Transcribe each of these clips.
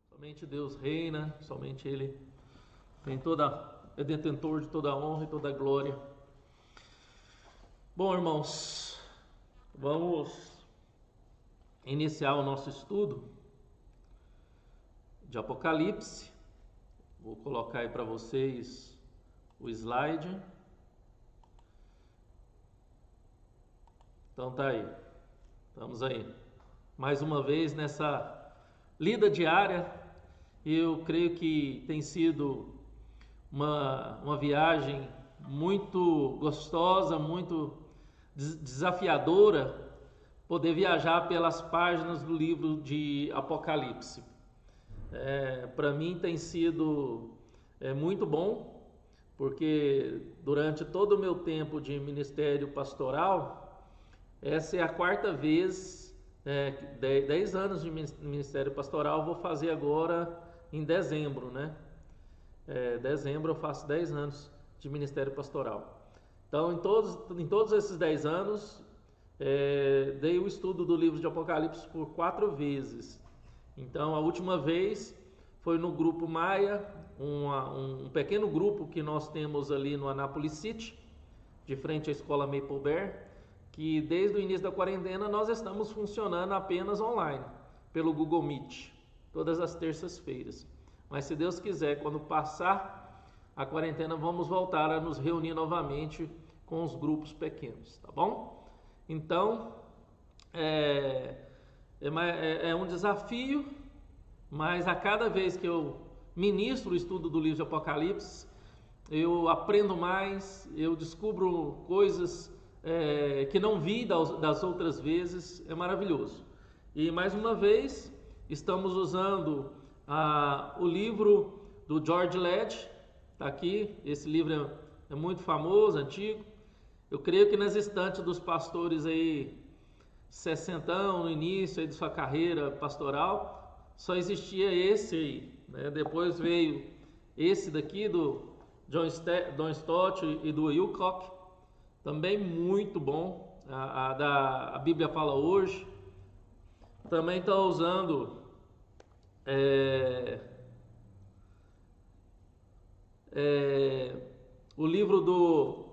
Somente Deus reina, somente Ele é detentor de toda a honra e toda a glória. Bom, irmãos, vamos iniciar o nosso estudo de Apocalipse. Vou colocar aí para vocês o slide. Então tá aí, estamos aí mais uma vez nessa lida diária. Eu creio que tem sido uma viagem muito gostosa, muito desafiadora, poder viajar pelas páginas do livro de Apocalipse. Para mim tem sido muito bom, porque durante todo o meu tempo de ministério pastoral, essa é a quarta vez, 10 anos de ministério pastoral, vou fazer agora em dezembro, né? Dezembro eu faço 10 anos de ministério pastoral. Então, em todos esses 10 anos, dei o estudo do livro de Apocalipse por 4 vezes. Então, a última vez foi no grupo Maia, um pequeno grupo que nós temos ali no Anápolis City, de frente à escola Maple Bear, que desde o início da quarentena nós estamos funcionando apenas online, pelo Google Meet, todas as terças-feiras. Mas se Deus quiser, quando passar a quarentena, vamos voltar a nos reunir novamente com os grupos pequenos, tá bom? Então, é um desafio, mas a cada vez que eu ministro o estudo do livro de Apocalipse, eu aprendo mais, eu descubro coisas que não vi das outras vezes. É maravilhoso. E mais uma vez, estamos usando o livro do George Led, está aqui. Esse livro é muito famoso, antigo. Eu creio que nas estantes dos pastores aí, 60 no início aí de sua carreira pastoral, só existia esse aí, né? Depois veio esse daqui do John Stott e do Wilcock, também muito bom. A Bíblia Fala Hoje. Também está usando o livro do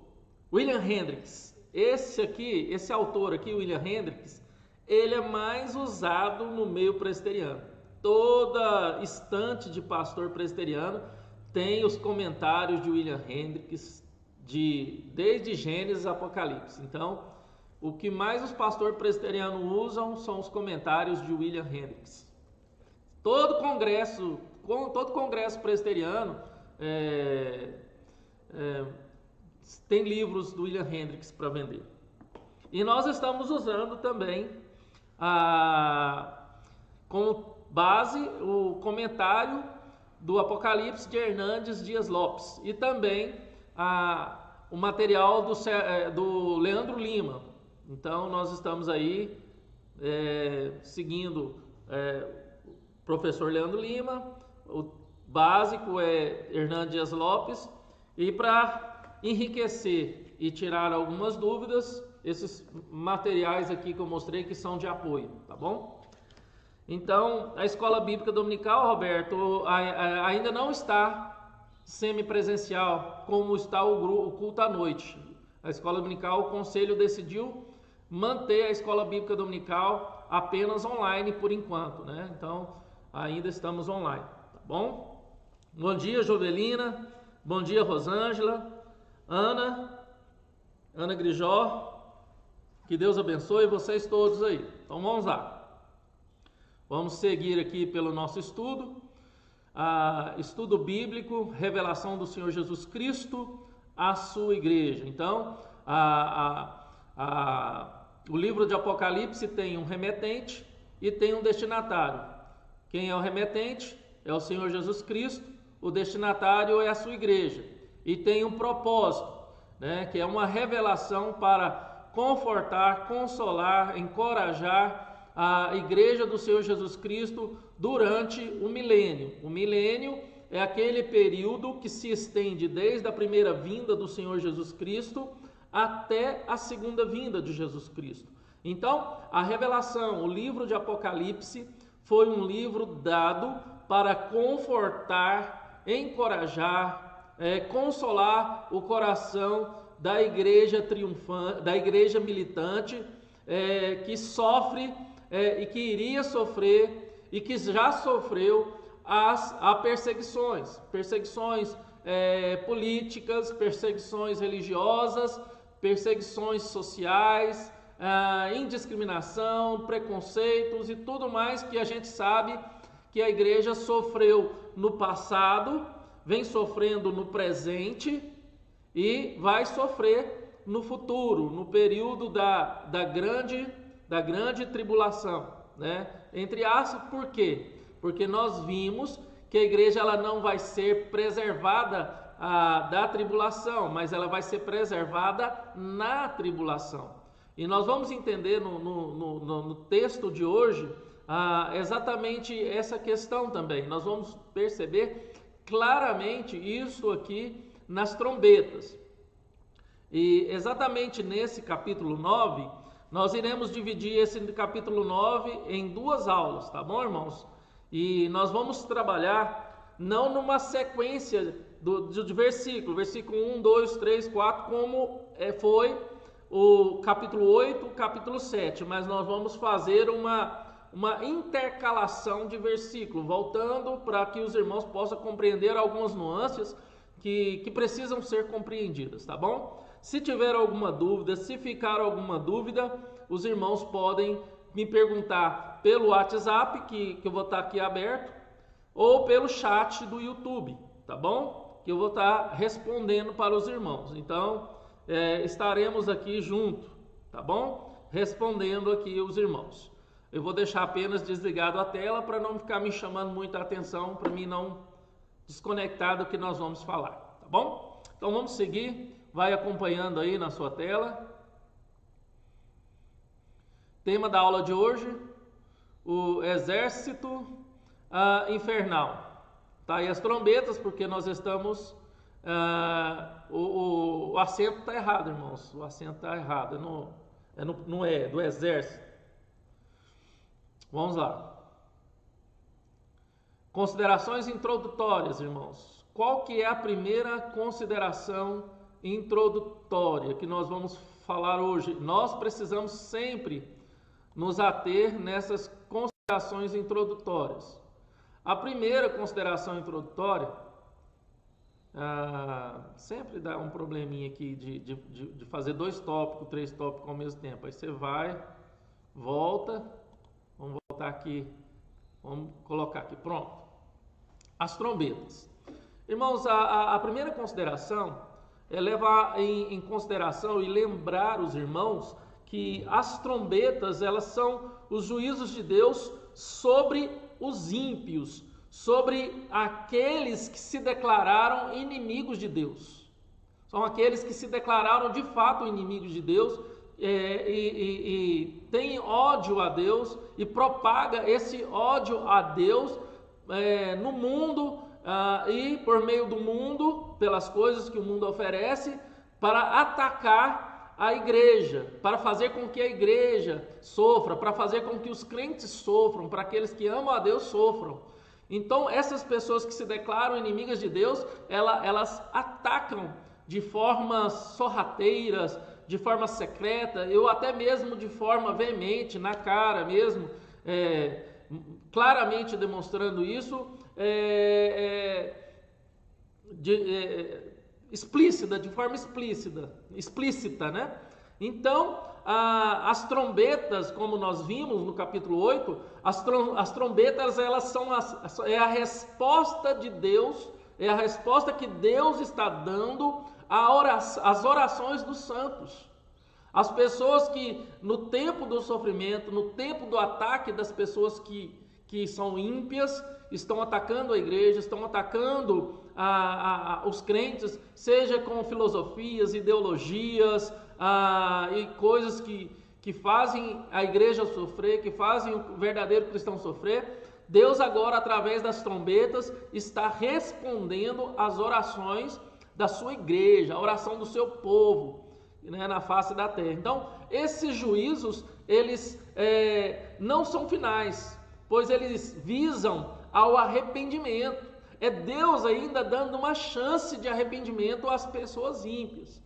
William Hendricks. Esse autor aqui, William Hendricks, ele é mais usado no meio presbiteriano. Toda estante de pastor presbiteriano tem os comentários de William Hendricks, desde Gênesis a Apocalipse. Então, o que mais os pastores presbiterianos usam são os comentários de William Hendricks. Todo congresso presbiteriano tem livros do William Hendricks para vender. E nós estamos usando também como base o comentário do Apocalipse de Hernandes Dias Lopes e também o material do Leandro Lima. Então nós estamos aí seguindo o professor Leandro Lima, o básico é Hernandes Dias Lopes, e para enriquecer e tirar algumas dúvidas, esses materiais aqui que eu mostrei que são de apoio, tá bom? Então, a Escola Bíblica Dominical, Roberto, ainda não está semipresencial, como está o culto à noite. A Escola Dominical, o Conselho decidiu manter a Escola Bíblica Dominical apenas online por enquanto, né? Então, ainda estamos online, tá bom? Bom dia, Jovelina. Bom dia, Rosângela. Ana Grijó. Que Deus abençoe vocês todos aí. Então, vamos lá. Vamos seguir aqui pelo nosso estudo. Estudo bíblico, revelação do Senhor Jesus Cristo à sua igreja. Então, o livro de Apocalipse tem um remetente e tem um destinatário. Quem é o remetente? É o Senhor Jesus Cristo. O destinatário é a sua igreja. E tem um propósito, né, que é uma revelação para confortar, consolar, encorajar a igreja do Senhor Jesus Cristo durante o milênio. O milênio é aquele período que se estende desde a primeira vinda do Senhor Jesus Cristo até a segunda vinda de Jesus Cristo. Então, a revelação, o livro de Apocalipse, foi um livro dado para confortar, encorajar, consolar o coração da igreja triunfante, da igreja militante, que sofre e que iria sofrer e que já sofreu a perseguições políticas, perseguições religiosas, perseguições sociais, indiscriminação, preconceitos e tudo mais que a gente sabe que a igreja sofreu no passado, vem sofrendo no presente e vai sofrer no futuro, no período da grande tribulação, né? Entre aspas, por quê? Porque nós vimos que a igreja ela não vai ser preservada da tribulação, mas ela vai ser preservada na tribulação. E nós vamos entender no texto de hoje exatamente essa questão também. Nós vamos perceber claramente isso aqui nas trombetas. E exatamente nesse capítulo 9, nós iremos dividir esse capítulo 9 em duas aulas, tá bom, irmãos? E nós vamos trabalhar não numa sequência de versículo 1, 2, 3, 4, como foi o capítulo 8, o capítulo 7, mas nós vamos fazer uma intercalação de versículos, voltando para que os irmãos possam compreender algumas nuances que precisam ser compreendidas, tá bom? Se tiver alguma dúvida, se ficar alguma dúvida, os irmãos podem me perguntar pelo WhatsApp, que eu vou estar aqui aberto, ou pelo chat do YouTube, tá bom? Que eu vou estar respondendo para os irmãos. Então, estaremos aqui junto, tá bom? Respondendo aqui os irmãos. Eu vou deixar apenas desligado a tela para não ficar me chamando muita atenção, para mim não desconectar do que nós vamos falar, tá bom? Então vamos seguir, vai acompanhando aí na sua tela. Tema da aula de hoje, o exército infernal. Tá? E as trombetas, porque nós estamos... o acento está errado, irmãos. O acento está errado. Não é do exército. Vamos lá. Considerações introdutórias, irmãos. Qual que é a primeira consideração introdutória que nós vamos falar hoje? Nós precisamos sempre nos ater nessas considerações introdutórias. A primeira consideração introdutória, sempre dá um probleminha aqui de fazer 2 tópicos, 3 tópicos ao mesmo tempo. Aí você vai, volta, vamos voltar aqui, vamos colocar aqui, pronto. As trombetas. Irmãos, a primeira consideração é levar em consideração e lembrar os irmãos que as trombetas, elas são os juízos de Deus sobre os ímpios, sobre aqueles que se declararam inimigos de Deus. São aqueles que se declararam de fato inimigos de Deus e têm ódio a Deus e propaga esse ódio a Deus no mundo e por meio do mundo, pelas coisas que o mundo oferece, para atacar a igreja, para fazer com que a igreja sofra, para fazer com que os crentes sofram, para aqueles que amam a Deus sofram. Então, essas pessoas que se declaram inimigas de Deus, elas atacam de formas sorrateiras, de forma secreta, ou até mesmo de forma veemente, na cara mesmo, claramente demonstrando isso, explícita, de forma explícita, né? Então, as trombetas, como nós vimos no capítulo 8, as trombetas, elas são a resposta de Deus, é a resposta que Deus está dando às orações dos santos. As pessoas que, no tempo do sofrimento, no tempo do ataque das pessoas que são ímpias, estão atacando a igreja, estão atacando os crentes, seja com filosofias, ideologias e coisas que fazem a igreja sofrer, que fazem o verdadeiro cristão sofrer. Deus agora, através das trombetas, está respondendo às orações da sua igreja, a oração do seu povo, né, na face da terra. Então, esses juízos, eles não são finais, pois eles visam ao arrependimento. É Deus ainda dando uma chance de arrependimento às pessoas ímpias.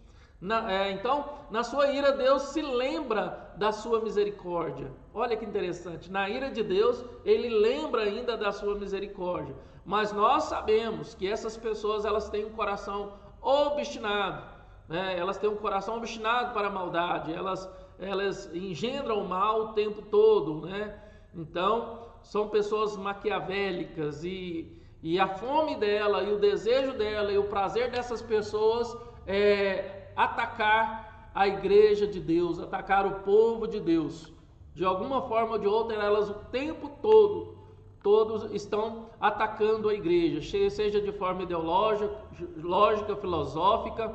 Então, na sua ira, Deus se lembra da sua misericórdia. Olha que interessante, na ira de Deus, Ele lembra ainda da sua misericórdia. Mas nós sabemos que essas pessoas, elas têm um coração obstinado, né? Elas têm um coração obstinado para a maldade, elas engendram o mal o tempo todo, né? Então, são pessoas maquiavélicas e a fome dela, e o desejo dela, e o prazer dessas pessoas é atacar a igreja de Deus, atacar o povo de Deus. De alguma forma ou de outra, elas o tempo todo, todos estão atacando a igreja, seja de forma ideológica, lógica, filosófica,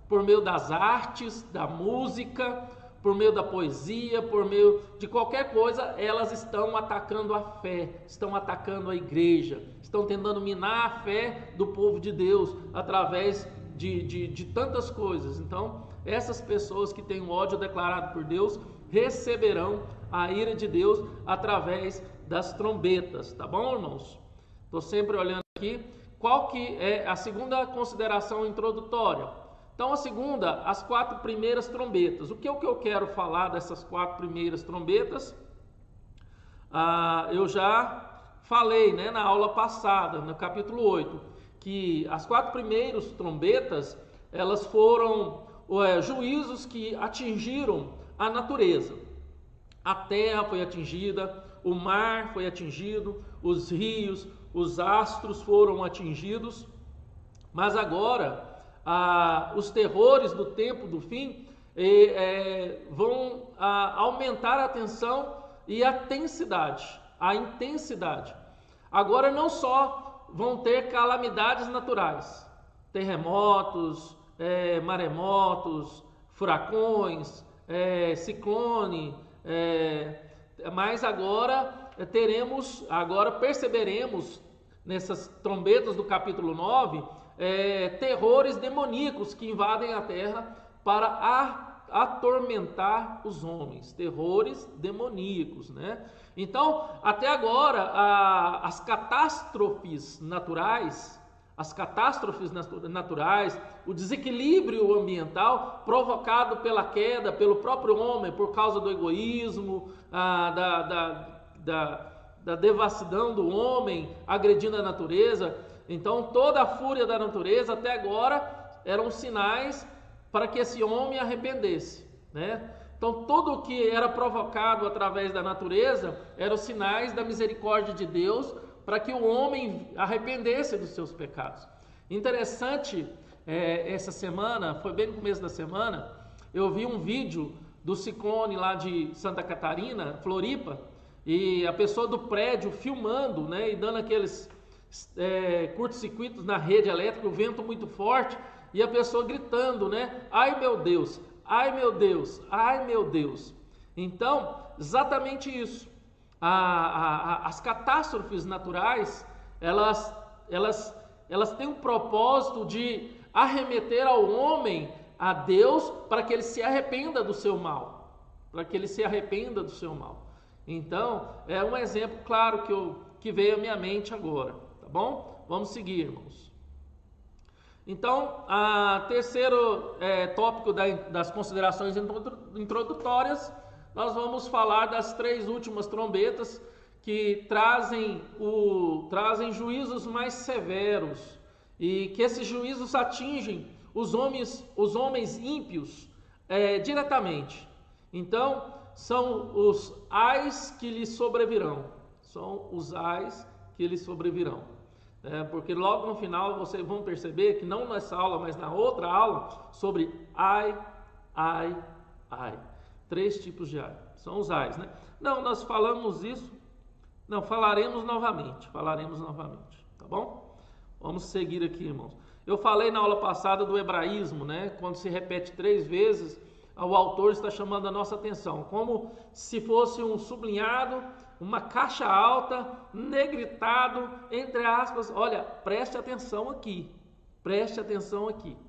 por meio das artes, da música, por meio da poesia, por meio de qualquer coisa. Elas estão atacando a fé, estão atacando a igreja, estão tentando minar a fé do povo de Deus através de tantas coisas. Então, essas pessoas que têm um ódio declarado por Deus receberão a ira de Deus através das trombetas, tá bom, irmãos? Estou sempre olhando aqui. Qual que é a segunda consideração introdutória? Então, a segunda, as 4 primeiras trombetas. O que eu quero falar dessas 4 primeiras trombetas? Eu já falei, né, na aula passada, no capítulo 8, que as 4 primeiras trombetas, elas foram juízos que atingiram a natureza. A terra foi atingida, o mar foi atingido, os rios, os astros foram atingidos. Mas agora, os terrores do tempo do fim vão aumentar a tensão e a intensidade. Agora não só vão ter calamidades naturais, terremotos, maremotos, furacões, ciclone, mas agora perceberemos nessas trombetas do capítulo 9, terrores demoníacos que invadem a terra para atormentar os homens, terrores demoníacos, né? Então, até agora, as catástrofes naturais, o desequilíbrio ambiental provocado pela queda, pelo próprio homem, por causa do egoísmo, da devassidão do homem agredindo a natureza. Então, toda a fúria da natureza até agora eram sinais para que esse homem arrependesse, né? Então, tudo o que era provocado através da natureza eram sinais da misericórdia de Deus para que o homem arrependesse dos seus pecados. Interessante, essa semana, foi bem no começo da semana, eu vi um vídeo do ciclone lá de Santa Catarina, Floripa, e a pessoa do prédio filmando, né, e dando aqueles curtos-circuitos na rede elétrica, o vento muito forte, e a pessoa gritando, né? Ai meu Deus, ai meu Deus, ai meu Deus. Então, exatamente isso. As catástrofes naturais, elas têm um propósito de arremeter ao homem a Deus para que ele se arrependa do seu mal. Então, é um exemplo claro que veio à minha mente agora, tá bom? Vamos seguir, irmãos. Então, terceiro tópico das considerações introdutórias, nós vamos falar das 3 últimas trombetas que trazem juízos mais severos, e que esses juízos atingem os homens ímpios diretamente. Então, são os ais que lhes sobrevirão. Porque logo no final vocês vão perceber que não nessa aula, mas na outra aula, sobre ai. 3 tipos de ai. São os ais, né? Não, nós falamos isso. Não, falaremos novamente, tá bom? Vamos seguir aqui, irmãos. Eu falei na aula passada do hebraísmo, né? Quando se repete 3 vezes, o autor está chamando a nossa atenção, como se fosse um sublinhado uma caixa alta, negritado, entre aspas. Olha, preste atenção aqui,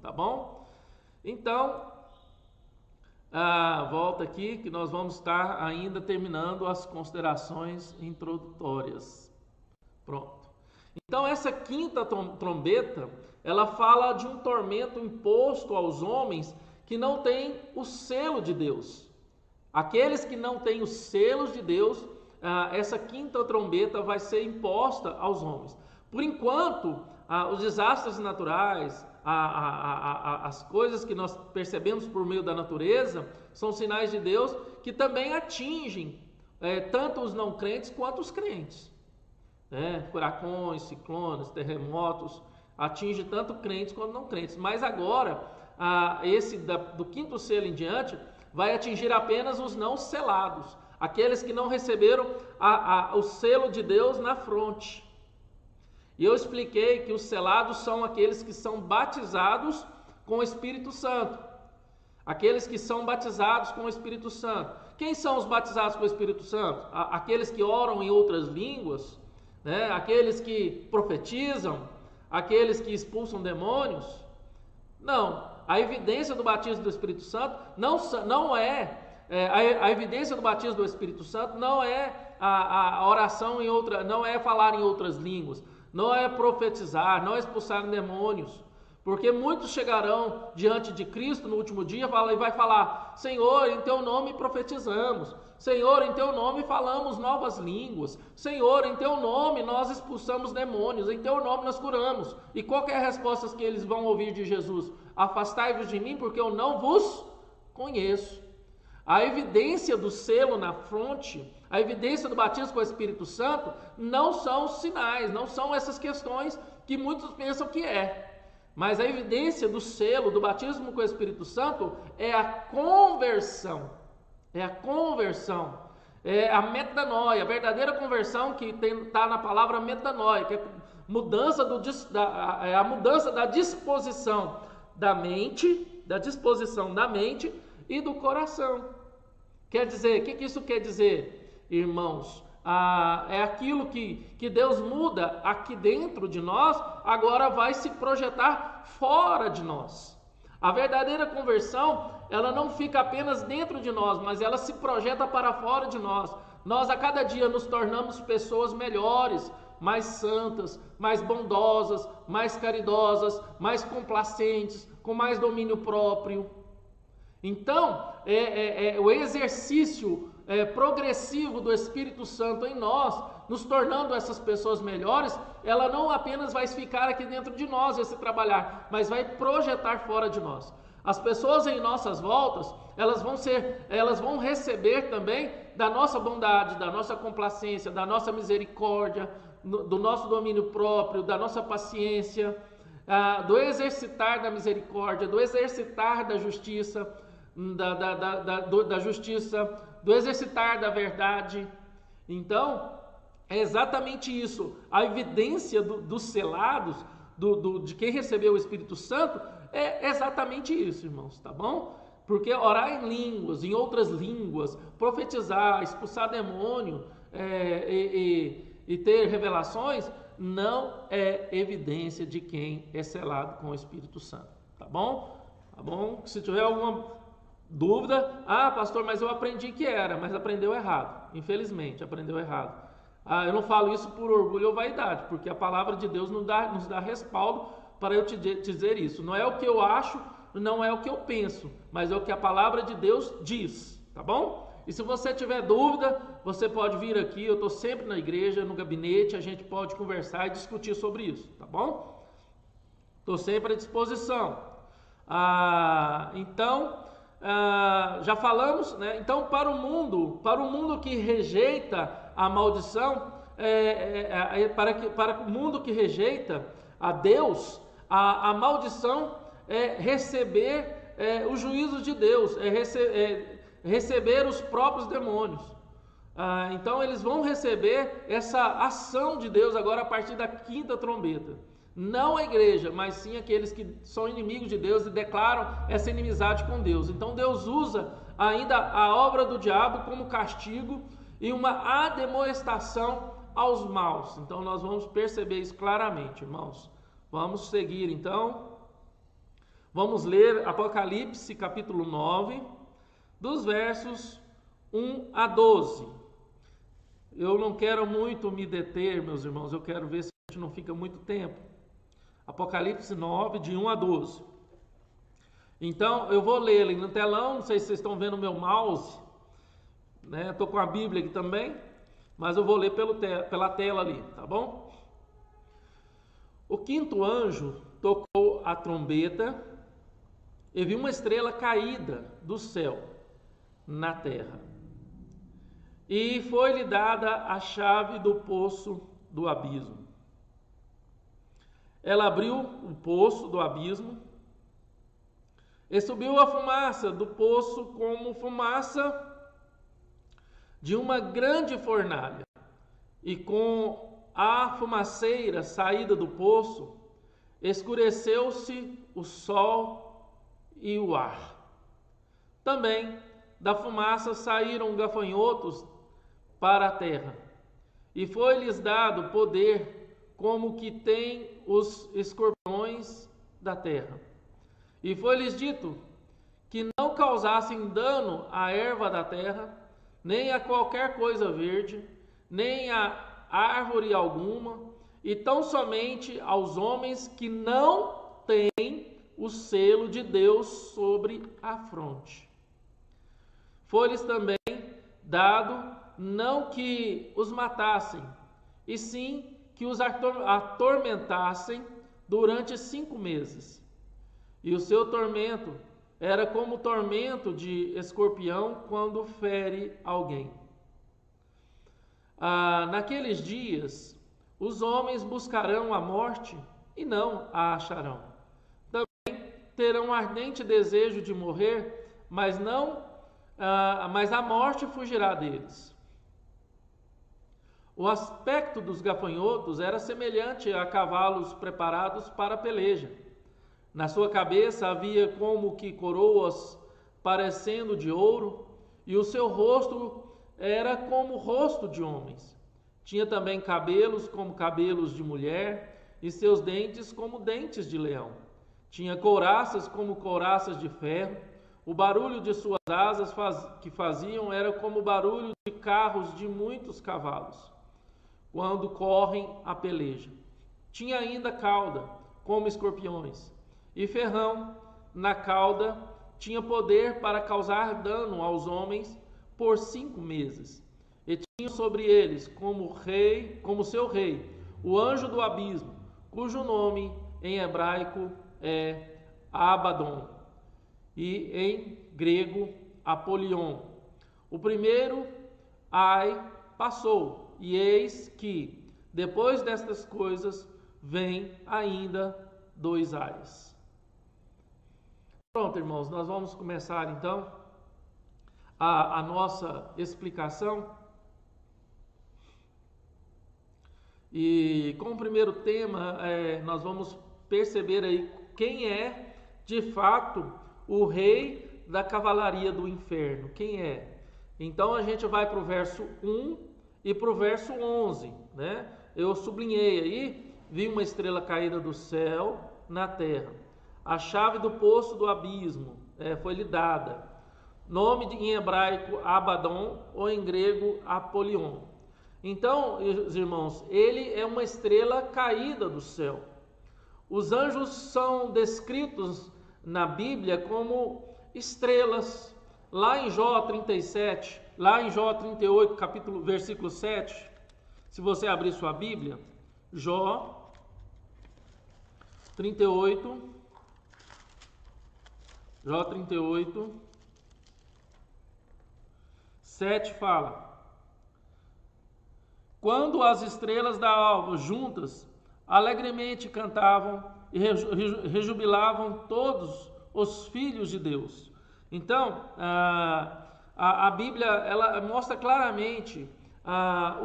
tá bom? Então, volta aqui que nós vamos estar ainda terminando as considerações introdutórias. Pronto. Então, essa quinta trombeta, ela fala de um tormento imposto aos homens que não têm o selo de Deus. Aqueles que não têm os selos de Deus, essa quinta trombeta vai ser imposta aos homens. Por enquanto, os desastres naturais, as coisas que nós percebemos por meio da natureza, são sinais de Deus que também atingem tanto os não crentes quanto os crentes. Furacões, ciclones, terremotos, atinge tanto crentes quanto não crentes. Mas agora, esse do quinto selo em diante, vai atingir apenas os não selados, aqueles que não receberam o selo de Deus na fronte. E eu expliquei que os selados são aqueles que são batizados com o Espírito Santo. Aqueles que são batizados com o Espírito Santo. Quem são os batizados com o Espírito Santo? Aqueles que oram em outras línguas, aqueles que profetizam, aqueles que expulsam demônios? Não. A evidência do batismo do Espírito Santo não é a evidência do batismo do Espírito Santo não é a oração em outra, não é falar em outras línguas, não é profetizar, não é expulsar demônios, porque muitos chegarão diante de Cristo no último dia e vai falar: Senhor, em teu nome profetizamos, Senhor, em teu nome falamos novas línguas, Senhor, em teu nome nós expulsamos demônios, em teu nome nós curamos. E qual que é a resposta que eles vão ouvir de Jesus? Afastai-vos de mim, porque eu não vos conheço. A evidência do selo na fronte, a evidência do batismo com o Espírito Santo, não são os sinais, não são essas questões que muitos pensam que é. Mas a evidência do selo, do batismo com o Espírito Santo, é a conversão. É a conversão. É a metanoia, a verdadeira conversão que está na palavra metanoia, que é a mudança da disposição da mente, e do coração. Quer dizer, o que isso quer dizer, irmãos? É aquilo que Deus muda aqui dentro de nós, agora vai se projetar fora de nós. A verdadeira conversão, ela não fica apenas dentro de nós, mas ela se projeta para fora de nós. Nós a cada dia nos tornamos pessoas melhores, mais santas, mais bondosas, mais caridosas, mais complacentes, com mais domínio próprio. Então, o exercício progressivo do Espírito Santo em nós, nos tornando essas pessoas melhores, ela não apenas vai ficar aqui dentro de nós, esse trabalhar, mas vai projetar fora de nós. As pessoas em nossas voltas, elas vão receber também da nossa bondade, da nossa complacência, da nossa misericórdia, do nosso domínio próprio, da nossa paciência, do exercitar da misericórdia, do exercitar da justiça, da justiça, do exercitar da verdade. Então, é exatamente isso. A evidência dos selados, de quem recebeu o Espírito Santo, é exatamente isso, irmãos, tá bom? Porque orar em línguas, em outras línguas, profetizar, expulsar demônio e ter revelações, não é evidência de quem é selado com o Espírito Santo, tá bom? Tá bom? Se tiver alguma dúvida, pastor, mas eu aprendi que era, mas aprendeu errado, infelizmente, aprendeu errado. Eu não falo isso por orgulho ou vaidade, porque a palavra de Deus nos dá respaldo para eu te dizer isso. Não é o que eu acho, não é o que eu penso, mas é o que a palavra de Deus diz, tá bom? E se você tiver dúvida, você pode vir aqui, eu estou sempre na igreja, no gabinete, a gente pode conversar e discutir sobre isso, tá bom? Estou sempre à disposição. Então, já falamos, né? Então, para o mundo que rejeita a maldição, para o mundo que rejeita a Deus, a maldição é receber os juízos de Deus, receber os próprios demônios. Então eles vão receber essa ação de Deus agora a partir da quinta trombeta. Não a igreja, mas sim aqueles que são inimigos de Deus e declaram essa inimizade com Deus. Então Deus usa ainda a obra do diabo como castigo e uma admoestação aos maus. Então nós vamos perceber isso claramente, irmãos. Vamos seguir então. Vamos ler Apocalipse capítulo 9, dos versos 1 a 12. Eu não quero muito me deter, meus irmãos, eu quero ver se a gente não fica muito tempo. Apocalipse 9, de 1 a 12. Então, eu vou ler ali no telão, não sei se vocês estão vendo o meu mouse, né? Estou com a Bíblia aqui também, mas eu vou ler pela tela ali, tá bom? O quinto anjo tocou a trombeta e vi uma estrela caída do céu na terra. E foi-lhe dada a chave do poço do abismo. Ela abriu o poço do abismo e subiu a fumaça do poço como fumaça de uma grande fornalha. E com a fumaceira saída do poço, escureceu-se o sol e o ar. Também da fumaça saíram gafanhotos para a terra, e foi-lhes dado poder como que tem os escorpiões da terra. E foi-lhes dito que não causassem dano à erva da terra, nem a qualquer coisa verde, nem a árvore alguma, e tão somente aos homens que não têm o selo de Deus sobre a fronte. Foi-lhes também dado não que os matassem, e sim que os atormentassem durante 5 meses. E o seu tormento era como o tormento de escorpião quando fere alguém. Naqueles dias, os homens buscarão a morte e não a acharão. Terão um ardente desejo de morrer, mas a morte fugirá deles. O aspecto dos gafanhotos era semelhante a cavalos preparados para a peleja. Na sua cabeça havia como que coroas parecendo de ouro, e o seu rosto era como o rosto de homens. Tinha também cabelos como cabelos de mulher, e seus dentes como dentes de leão. Tinha couraças como couraças de ferro. O barulho de suas asas que faziam era como o barulho de carros de muitos cavalos, quando correm a peleja. Tinha ainda cauda, como escorpiões, e ferrão na cauda. Tinha poder para causar dano aos homens por 5 meses. E tinha sobre eles como seu rei, o anjo do abismo, cujo nome em hebraico é Abaddon, e em grego Apolion. O primeiro ai passou, e eis que, depois destas coisas, vem ainda 2 ais. Pronto, irmãos, nós vamos começar então a nossa explicação. E com o primeiro tema, nós vamos perceber aí quem é de fato o rei da cavalaria do inferno. Quem é? Então a gente vai para o verso 1 e para o verso 11, né? Eu sublinhei aí, vi uma estrela caída do céu na terra. A chave do poço do abismo foi-lhe dada. Nome em hebraico Abaddon ou em grego Apolion. Então, irmãos, ele é uma estrela caída do céu. Os anjos são descritos na Bíblia como estrelas. Lá em Jó 37, lá em Jó 38, versículo 7, se você abrir sua Bíblia, Jó 38, Jó 38, 7 fala: quando as estrelas da alva juntas alegremente cantavam e rejubilavam todos os filhos de Deus. Então, a Bíblia ela mostra claramente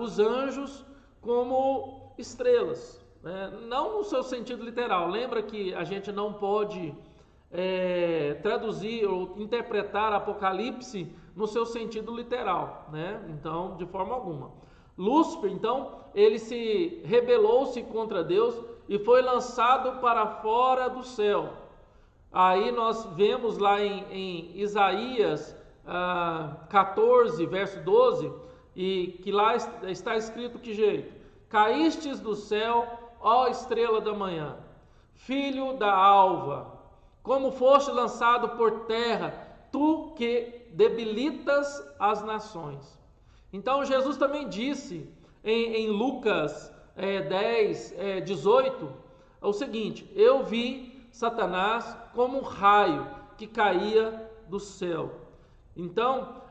os anjos como estrelas, né? Não no seu sentido literal. Lembra que a gente não pode traduzir ou interpretar Apocalipse no seu sentido literal, né? Então, de forma alguma. Lúcifer, então, ele se rebelou-se contra Deus e foi lançado para fora do céu. Aí nós vemos lá em Isaías 14, verso 12, e que lá está escrito que jeito? Caístes do céu, ó estrela da manhã, filho da alva, como foste lançado por terra, tu que debilitas as nações. Então Jesus também disse em Lucas 10, 18, o seguinte: eu vi Satanás como um raio que caía do céu. Então,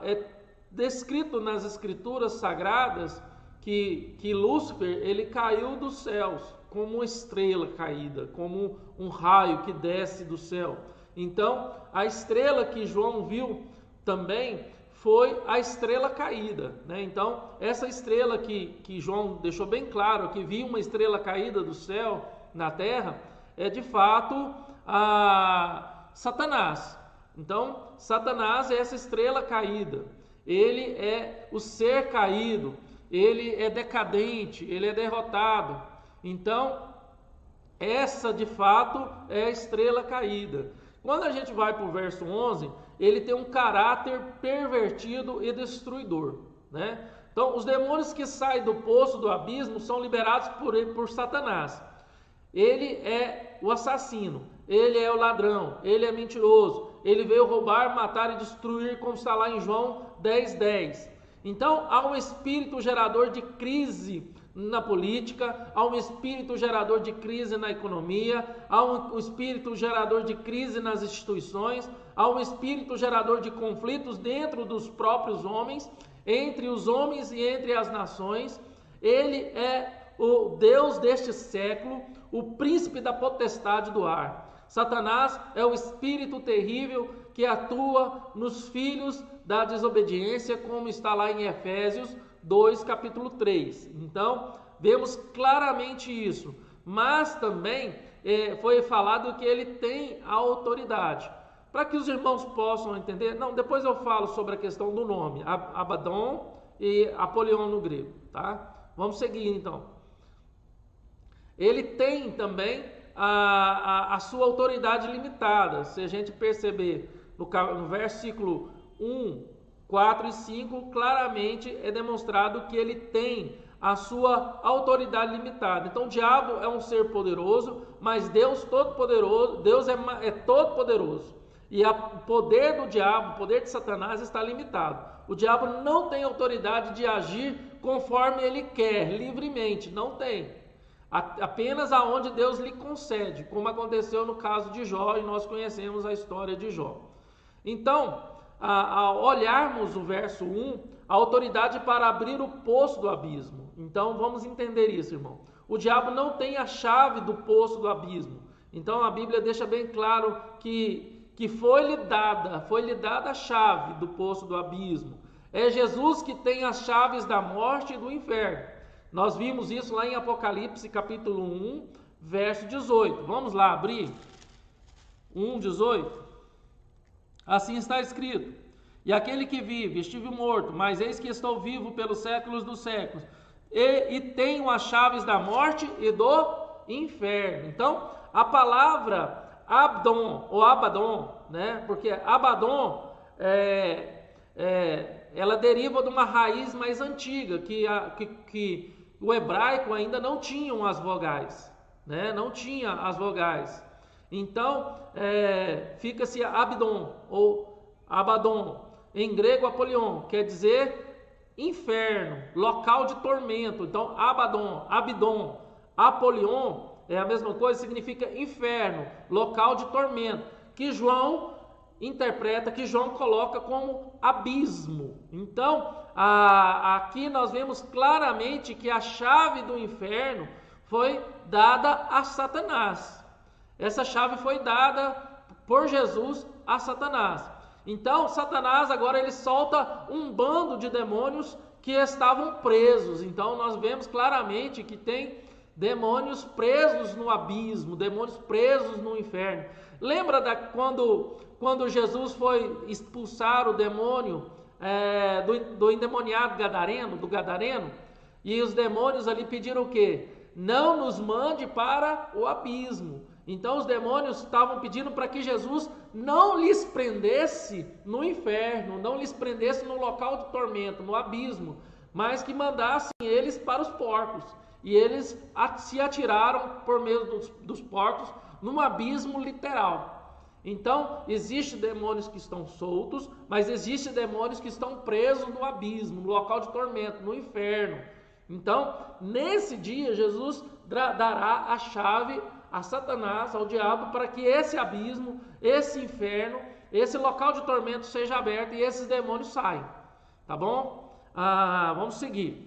é descrito nas escrituras sagradas que Lúcifer, ele caiu dos céus como uma estrela caída, como um raio que desce do céu. Então, a estrela que João viu também foi a estrela caída, né? Então, essa estrela que João deixou bem claro, que viu uma estrela caída do céu na terra, é de fato Satanás. Então, Satanás é essa estrela caída, ele é o ser caído, ele é decadente, ele é derrotado. Então, essa de fato é a estrela caída. Quando a gente vai para o verso 11, ele tem um caráter pervertido e destruidor, né? Então, os demônios que saem do poço do abismo são liberados por Satanás. Ele é o assassino, ele é o ladrão, ele é mentiroso, ele veio roubar, matar e destruir, como está lá em João 10:10. Então, há um espírito gerador de crise na política, há um espírito gerador de crise na economia, há um espírito gerador de crise nas instituições, há um espírito gerador de conflitos dentro dos próprios homens, entre os homens e entre as nações. Ele é o Deus deste século, o príncipe da potestade do ar. Satanás é o espírito terrível que atua nos filhos da desobediência, como está lá em Efésios 2, capítulo 3. Então, vemos claramente isso. Mas também foi falado que ele tem a autoridade. Para que os irmãos possam entender, depois eu falo sobre a questão do nome, Abaddon e Apolion no grego, tá? Vamos seguir então. Ele tem também a sua autoridade limitada. Se a gente perceber no versículo 1, 4 e 5, claramente é demonstrado que ele tem a sua autoridade limitada. Então o diabo é um ser poderoso, mas Deus todo-poderoso, Deus é todo-poderoso. E o poder do diabo, o poder de Satanás está limitado. O diabo não tem autoridade de agir conforme ele quer, livremente, não tem. Apenas aonde Deus lhe concede, como aconteceu no caso de Jó, e nós conhecemos a história de Jó. Então, ao olharmos o verso 1, a autoridade para abrir o poço do abismo. Então, vamos entender isso, irmão. O diabo não tem a chave do poço do abismo. Então, a Bíblia deixa bem claro que foi-lhe dada a chave do poço do abismo. É Jesus que tem as chaves da morte e do inferno. Nós vimos isso lá em Apocalipse, capítulo 1, verso 18. Vamos lá abrir. 1:18. Assim está escrito: e aquele que vive, estive morto, mas eis que estou vivo pelos séculos dos séculos, e tenho as chaves da morte e do inferno. Então, a palavra Abdon, ou Abaddon, né? Porque Abaddon ela deriva de uma raiz mais antiga, que o hebraico ainda não tinha as vogais, né? Não tinha as vogais. Então, fica-se Abdon ou Abaddon. Em grego, Apolion, quer dizer inferno, local de tormento. Então, Abaddon, Abdon, Apolion é a mesma coisa, significa inferno, local de tormento, que João interpreta, que João coloca como abismo. Então, aqui nós vemos claramente que a chave do inferno foi dada a Satanás. Essa chave foi dada por Jesus a Satanás. Então, Satanás agora ele solta um bando de demônios que estavam presos. Então, nós vemos claramente que tem demônios presos no abismo, demônios presos no inferno. Lembra quando Jesus foi expulsar o demônio do endemoniado do Gadareno? E os demônios ali pediram o quê? Não nos mande para o abismo. Então os demônios estavam pedindo para que Jesus não lhes prendesse no inferno, não lhes prendesse no local de tormento, no abismo, mas que mandassem eles para os porcos. E eles se atiraram por meio dos porcos num abismo literal. Então, existem demônios que estão soltos, mas existem demônios que estão presos no abismo, no local de tormento, no inferno. Então, nesse dia, Jesus dará a chave a Satanás, ao diabo, para que esse abismo, esse inferno, esse local de tormento seja aberto e esses demônios saiam. Tá bom? Vamos seguir.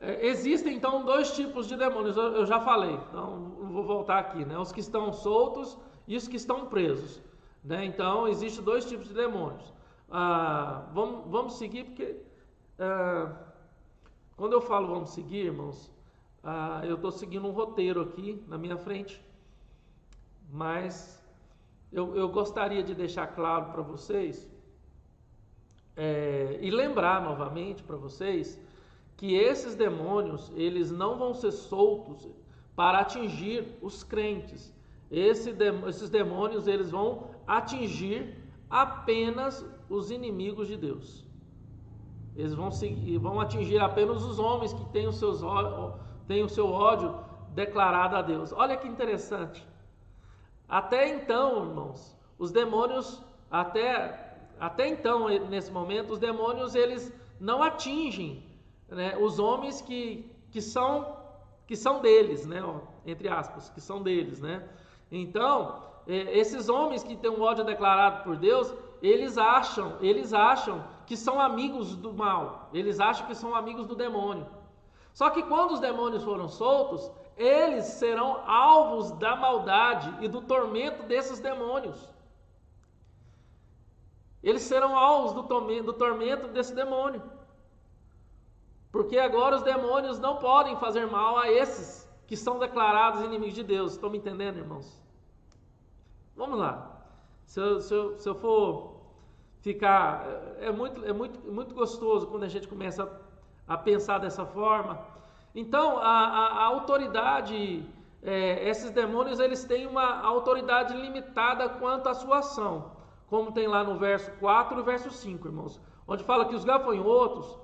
Existem então dois tipos de demônios, eu já falei, então vou voltar aqui, né? Os que estão soltos e os que estão presos, né? Então existem dois tipos de demônios. Vamos seguir, porque quando eu falo vamos seguir, irmãos, eu estou seguindo um roteiro aqui na minha frente, mas eu gostaria de deixar claro para vocês e lembrar novamente para vocês que esses demônios, eles não vão ser soltos para atingir os crentes. Esses demônios, eles vão atingir apenas os inimigos de Deus. Eles vão atingir apenas os homens que têm o seu ódio declarado a Deus. Olha que interessante. Até então, irmãos, os demônios, até então, nesse momento, os demônios, eles não atingem, né, os homens que são deles, né, entre aspas, que são deles, né? Então, esses homens que têm um ódio declarado por Deus, eles acham que são amigos do mal, eles acham que são amigos do demônio. Só que quando os demônios foram soltos, eles serão alvos da maldade e do tormento desses demônios. Eles serão alvos do tormento desse demônio. Porque agora os demônios não podem fazer mal a esses que são declarados inimigos de Deus. Estão me entendendo, irmãos? Vamos lá. Se eu for ficar... É muito gostoso quando a gente começa a pensar dessa forma. Então, a autoridade... esses demônios, eles têm uma autoridade limitada quanto à sua ação. Como tem lá no verso 4 e verso 5, irmãos. Onde fala que os gafanhotos...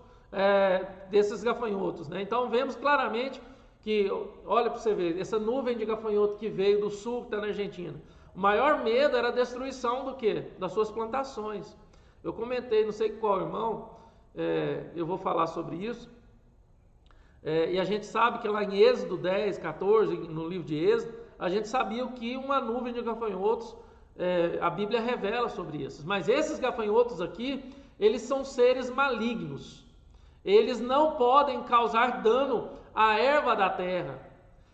desses gafanhotos, né? Então vemos claramente que, olha para você ver, essa nuvem de gafanhoto que veio do sul, que está na Argentina, o maior medo era a destruição do quê? Das suas plantações. Eu comentei, não sei qual irmão, eu vou falar sobre isso, e a gente sabe que lá em Êxodo 10, 14, no livro de Êxodo, a gente sabia que uma nuvem de gafanhotos, a Bíblia revela sobre isso, mas esses gafanhotos aqui, eles são seres malignos. Eles não podem causar dano à erva da terra.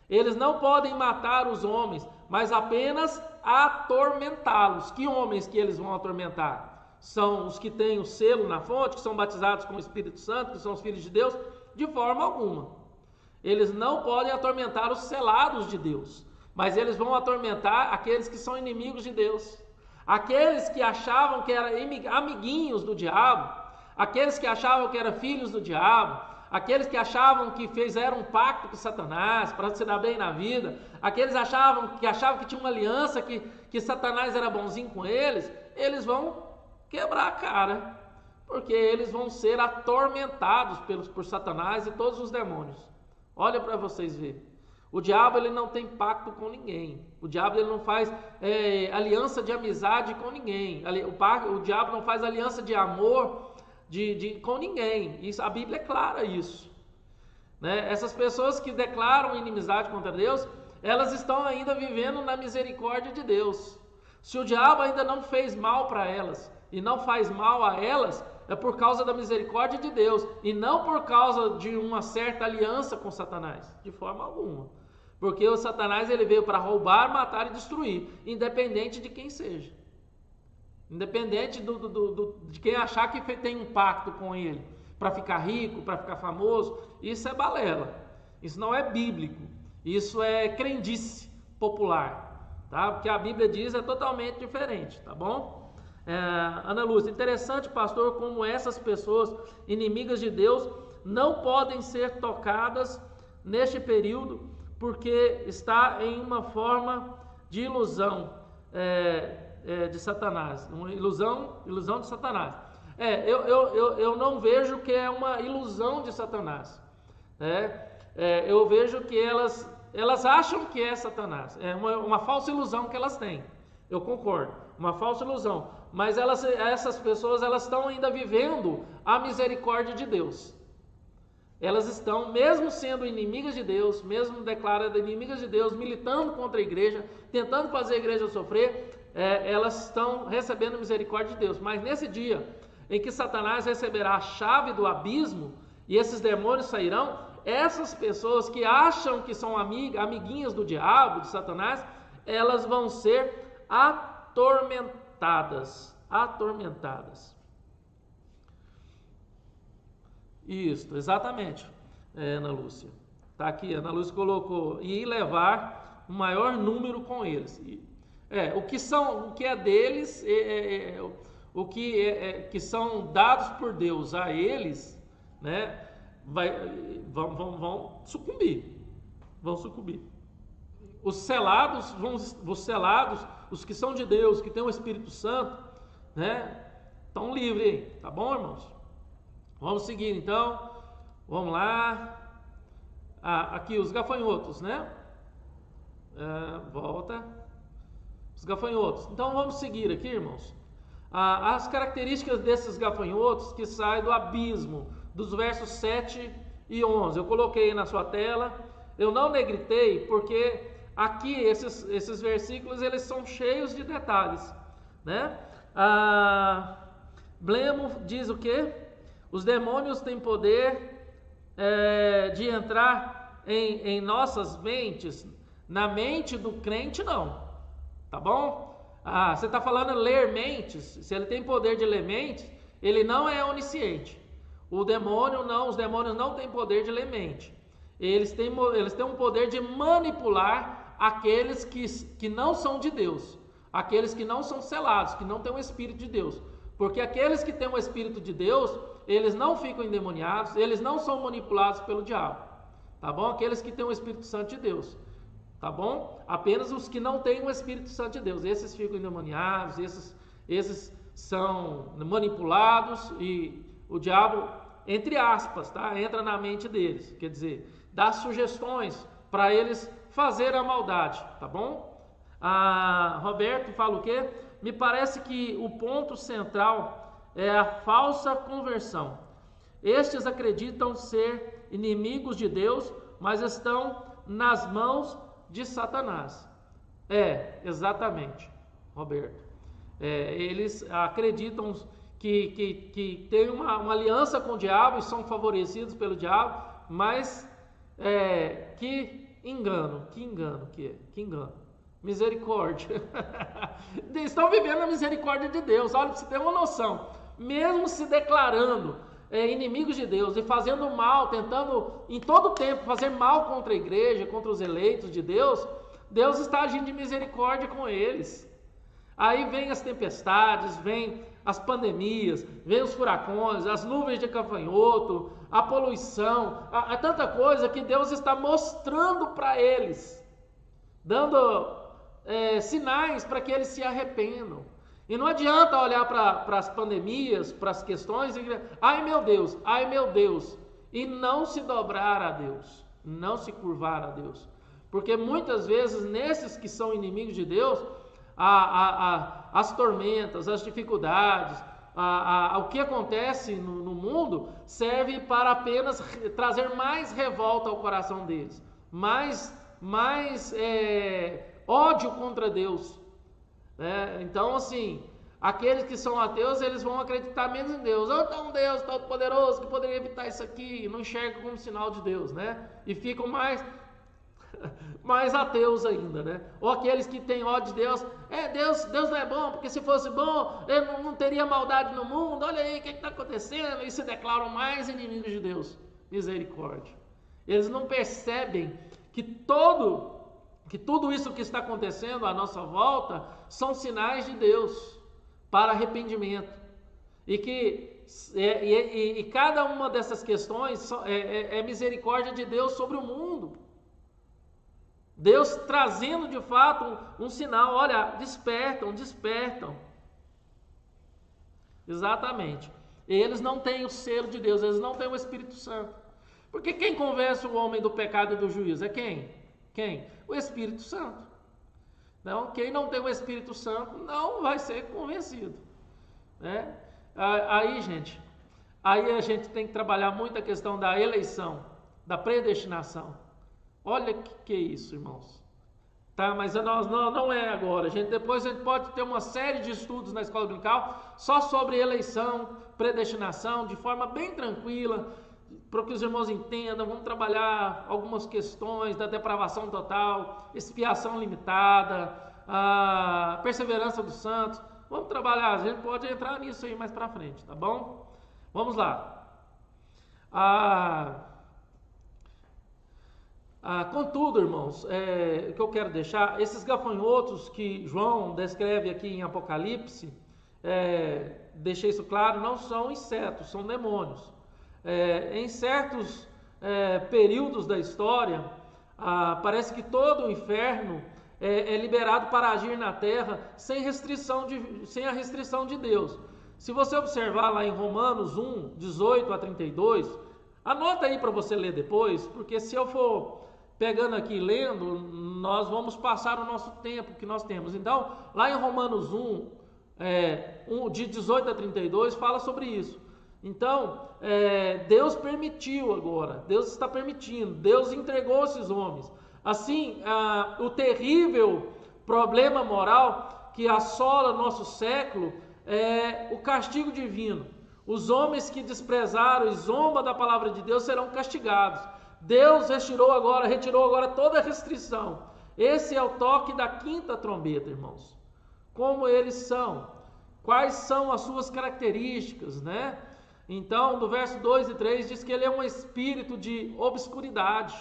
Eles não podem matar os homens, mas apenas atormentá-los. Que homens que eles vão atormentar? São os que têm o selo na fonte, que são batizados com o Espírito Santo, que são os filhos de Deus? De forma alguma. Eles não podem atormentar os selados de Deus, mas eles vão atormentar aqueles que são inimigos de Deus. Aqueles que achavam que eram amiguinhos do diabo, aqueles que achavam que eram filhos do diabo, aqueles que achavam que fizeram um pacto com Satanás para se dar bem na vida, aqueles que achavam que tinha uma aliança, que Satanás era bonzinho com eles, eles vão quebrar a cara, porque eles vão ser atormentados por Satanás e todos os demônios. Olha para vocês verem. O diabo, ele não tem pacto com ninguém. O diabo, ele não faz aliança de amizade com ninguém. O diabo não faz aliança de amor com ninguém. Isso, a Bíblia é clara isso, né? Essas pessoas que declaram inimizade contra Deus, elas estão ainda vivendo na misericórdia de Deus. Se o diabo ainda não fez mal para elas e não faz mal a elas, é por causa da misericórdia de Deus e não por causa de uma certa aliança com Satanás, de forma alguma. Porque o Satanás, ele veio para roubar, matar e destruir, independente de quem seja. Independente de quem achar que tem um pacto com ele para ficar rico, para ficar famoso, isso é balela, isso não é bíblico, isso é crendice, popular, tá? Porque a Bíblia diz é totalmente diferente, tá bom? Ana Lúcia, interessante, pastor, como essas pessoas inimigas de Deus não podem ser tocadas neste período, porque está em uma forma de ilusão de Satanás, uma ilusão de Satanás. Eu não vejo que é uma ilusão de Satanás, eu vejo que elas acham que é Satanás, é uma falsa ilusão que elas têm, eu concordo, uma falsa ilusão, mas essas pessoas elas estão ainda vivendo a misericórdia de Deus. Elas estão, mesmo sendo inimigas de Deus, mesmo declaradas inimigas de Deus, militando contra a igreja, tentando fazer a igreja sofrer, elas estão recebendo misericórdia de Deus. Mas nesse dia em que Satanás receberá a chave do abismo e esses demônios sairão, essas pessoas que acham que são amiguinhas do diabo, de Satanás, elas vão ser atormentadas. Isso, exatamente, Ana Lúcia. Tá aqui, Ana Lúcia colocou, e levar o maior número com eles. O que é deles, que são dados por Deus a eles, né, vão sucumbir. Os selados, os que são de Deus, que têm o Espírito Santo, né, estão livres aí, tá bom, irmãos? Vamos seguir então, vamos lá, aqui os gafanhotos, né? Volta, os gafanhotos. Então vamos seguir aqui, irmãos. As características desses gafanhotos que saem do abismo, dos versos 7 e 11. Eu coloquei na sua tela, eu não negritei porque aqui esses versículos eles são cheios de detalhes, né? Blemo diz o quê? Os demônios têm poder de entrar em nossas mentes, na mente do crente não, tá bom? Você está falando ler mentes, se ele tem poder de ler mentes, ele não é onisciente. Os demônios não têm poder de ler mente. Eles têm um poder de manipular aqueles que não são de Deus, aqueles que não são selados, que não têm o Espírito de Deus. Porque aqueles que têm o Espírito de Deus, eles não ficam endemoniados, eles não são manipulados pelo diabo, tá bom? Aqueles que têm o Espírito Santo de Deus, tá bom? Apenas os que não têm o Espírito Santo de Deus, esses ficam endemoniados, esses são manipulados e o diabo, entre aspas, tá? Entra na mente deles, quer dizer, dá sugestões para eles fazerem a maldade, tá bom? Roberto fala o quê? Me parece que o ponto central é a falsa conversão. Estes acreditam ser inimigos de Deus, mas estão nas mãos de Satanás. Exatamente, Roberto. Eles acreditam que tem uma aliança com o diabo e são favorecidos pelo diabo, mas que engano. Misericórdia. Estão vivendo a misericórdia de Deus. Olha, para você ter uma noção. Mesmo se declarando inimigos de Deus e fazendo mal, tentando em todo tempo fazer mal contra a igreja, contra os eleitos de Deus, Deus está agindo de misericórdia com eles. Aí vem as tempestades, vem as pandemias, vem os furacões, as nuvens de gafanhoto, a poluição, há tanta coisa que Deus está mostrando para eles, dando sinais para que eles se arrependam. E não adianta olhar para as pandemias, para as questões e dizer, ai meu Deus, e não se dobrar a Deus, não se curvar a Deus. Porque muitas vezes nesses que são inimigos de Deus, as tormentas, as dificuldades, o que acontece no mundo serve para apenas trazer mais revolta ao coração deles, mais ódio contra Deus. Então, assim, aqueles que são ateus, eles vão acreditar menos em Deus. Então, um Deus todo-poderoso que poderia evitar isso aqui, não enxerga como sinal de Deus, né? E ficam mais ateus ainda, né? Ou aqueles que têm ódio de Deus. Deus não é bom, porque se fosse bom, ele não teria maldade no mundo. Olha aí o que está acontecendo. E se declaram mais inimigos de Deus. Misericórdia. Eles não percebem que todo que tudo isso que está acontecendo à nossa volta são sinais de Deus para arrependimento. E que cada uma dessas questões é misericórdia de Deus sobre o mundo. Deus trazendo de fato um sinal, olha, despertam. Exatamente. Eles não têm o selo de Deus, eles não têm o Espírito Santo. Porque quem convence o homem do pecado e do juízo é quem? Quem? O Espírito Santo. Então, quem não tem o Espírito Santo não vai ser convencido, né? Aí, gente, a gente tem que trabalhar muito a questão da eleição, da predestinação. Olha que é isso, irmãos. Tá, mas não é agora. Depois a gente pode ter uma série de estudos na escola dominical só sobre eleição, predestinação, de forma bem tranquila, para que os irmãos entendam. Vamos trabalhar algumas questões da depravação total, expiação limitada, a perseverança dos santos. Vamos trabalhar, a gente pode entrar nisso aí mais para frente, tá bom? Vamos lá. Contudo, irmãos, o que eu quero deixar, esses gafanhotos que João descreve aqui em Apocalipse, deixei isso claro, não são insetos, são demônios. Em certos períodos da história, parece que todo o inferno é liberado para agir na terra sem a restrição de Deus. Se você observar lá em Romanos 1, 18 a 32, anota aí para você ler depois, porque se eu for pegando aqui lendo, nós vamos passar o nosso tempo que nós temos. Então, lá em Romanos 1, de 18 a 32, fala sobre isso. Então, Deus permitiu agora, Deus está permitindo, Deus entregou esses homens. Assim, o terrível problema moral que assola nosso século é o castigo divino. Os homens que desprezaram e zombam da palavra de Deus serão castigados. Deus retirou agora toda a restrição. Esse é o toque da quinta trombeta, irmãos. Como eles são? Quais são as suas características, né? Então, do verso 2 e 3 diz que ele é um espírito de obscuridade.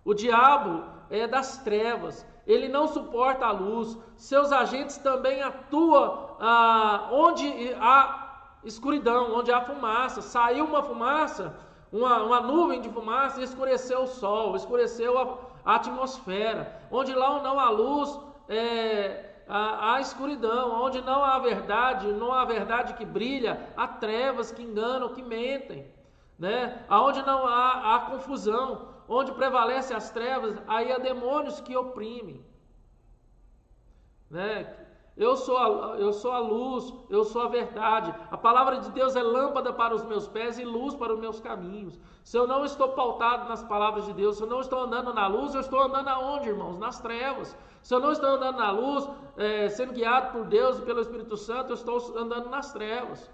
O diabo é das trevas, ele não suporta a luz, seus agentes também atuam onde há escuridão, onde há fumaça. Saiu uma fumaça, uma nuvem de fumaça e escureceu o sol, escureceu a atmosfera. Onde lá não há luz, há escuridão. Onde não há verdade que brilha, há trevas que enganam, que mentem, né? Aonde não há confusão, onde prevalece as trevas, aí há demônios que oprimem, né? Eu sou a luz, eu sou a verdade. A palavra de Deus é lâmpada para os meus pés e luz para os meus caminhos. Se eu não estou pautado nas palavras de Deus, se eu não estou andando na luz, eu estou andando aonde, irmãos? Nas trevas. Se eu não estou andando na luz, sendo guiado por Deus e pelo Espírito Santo, eu estou andando nas trevas.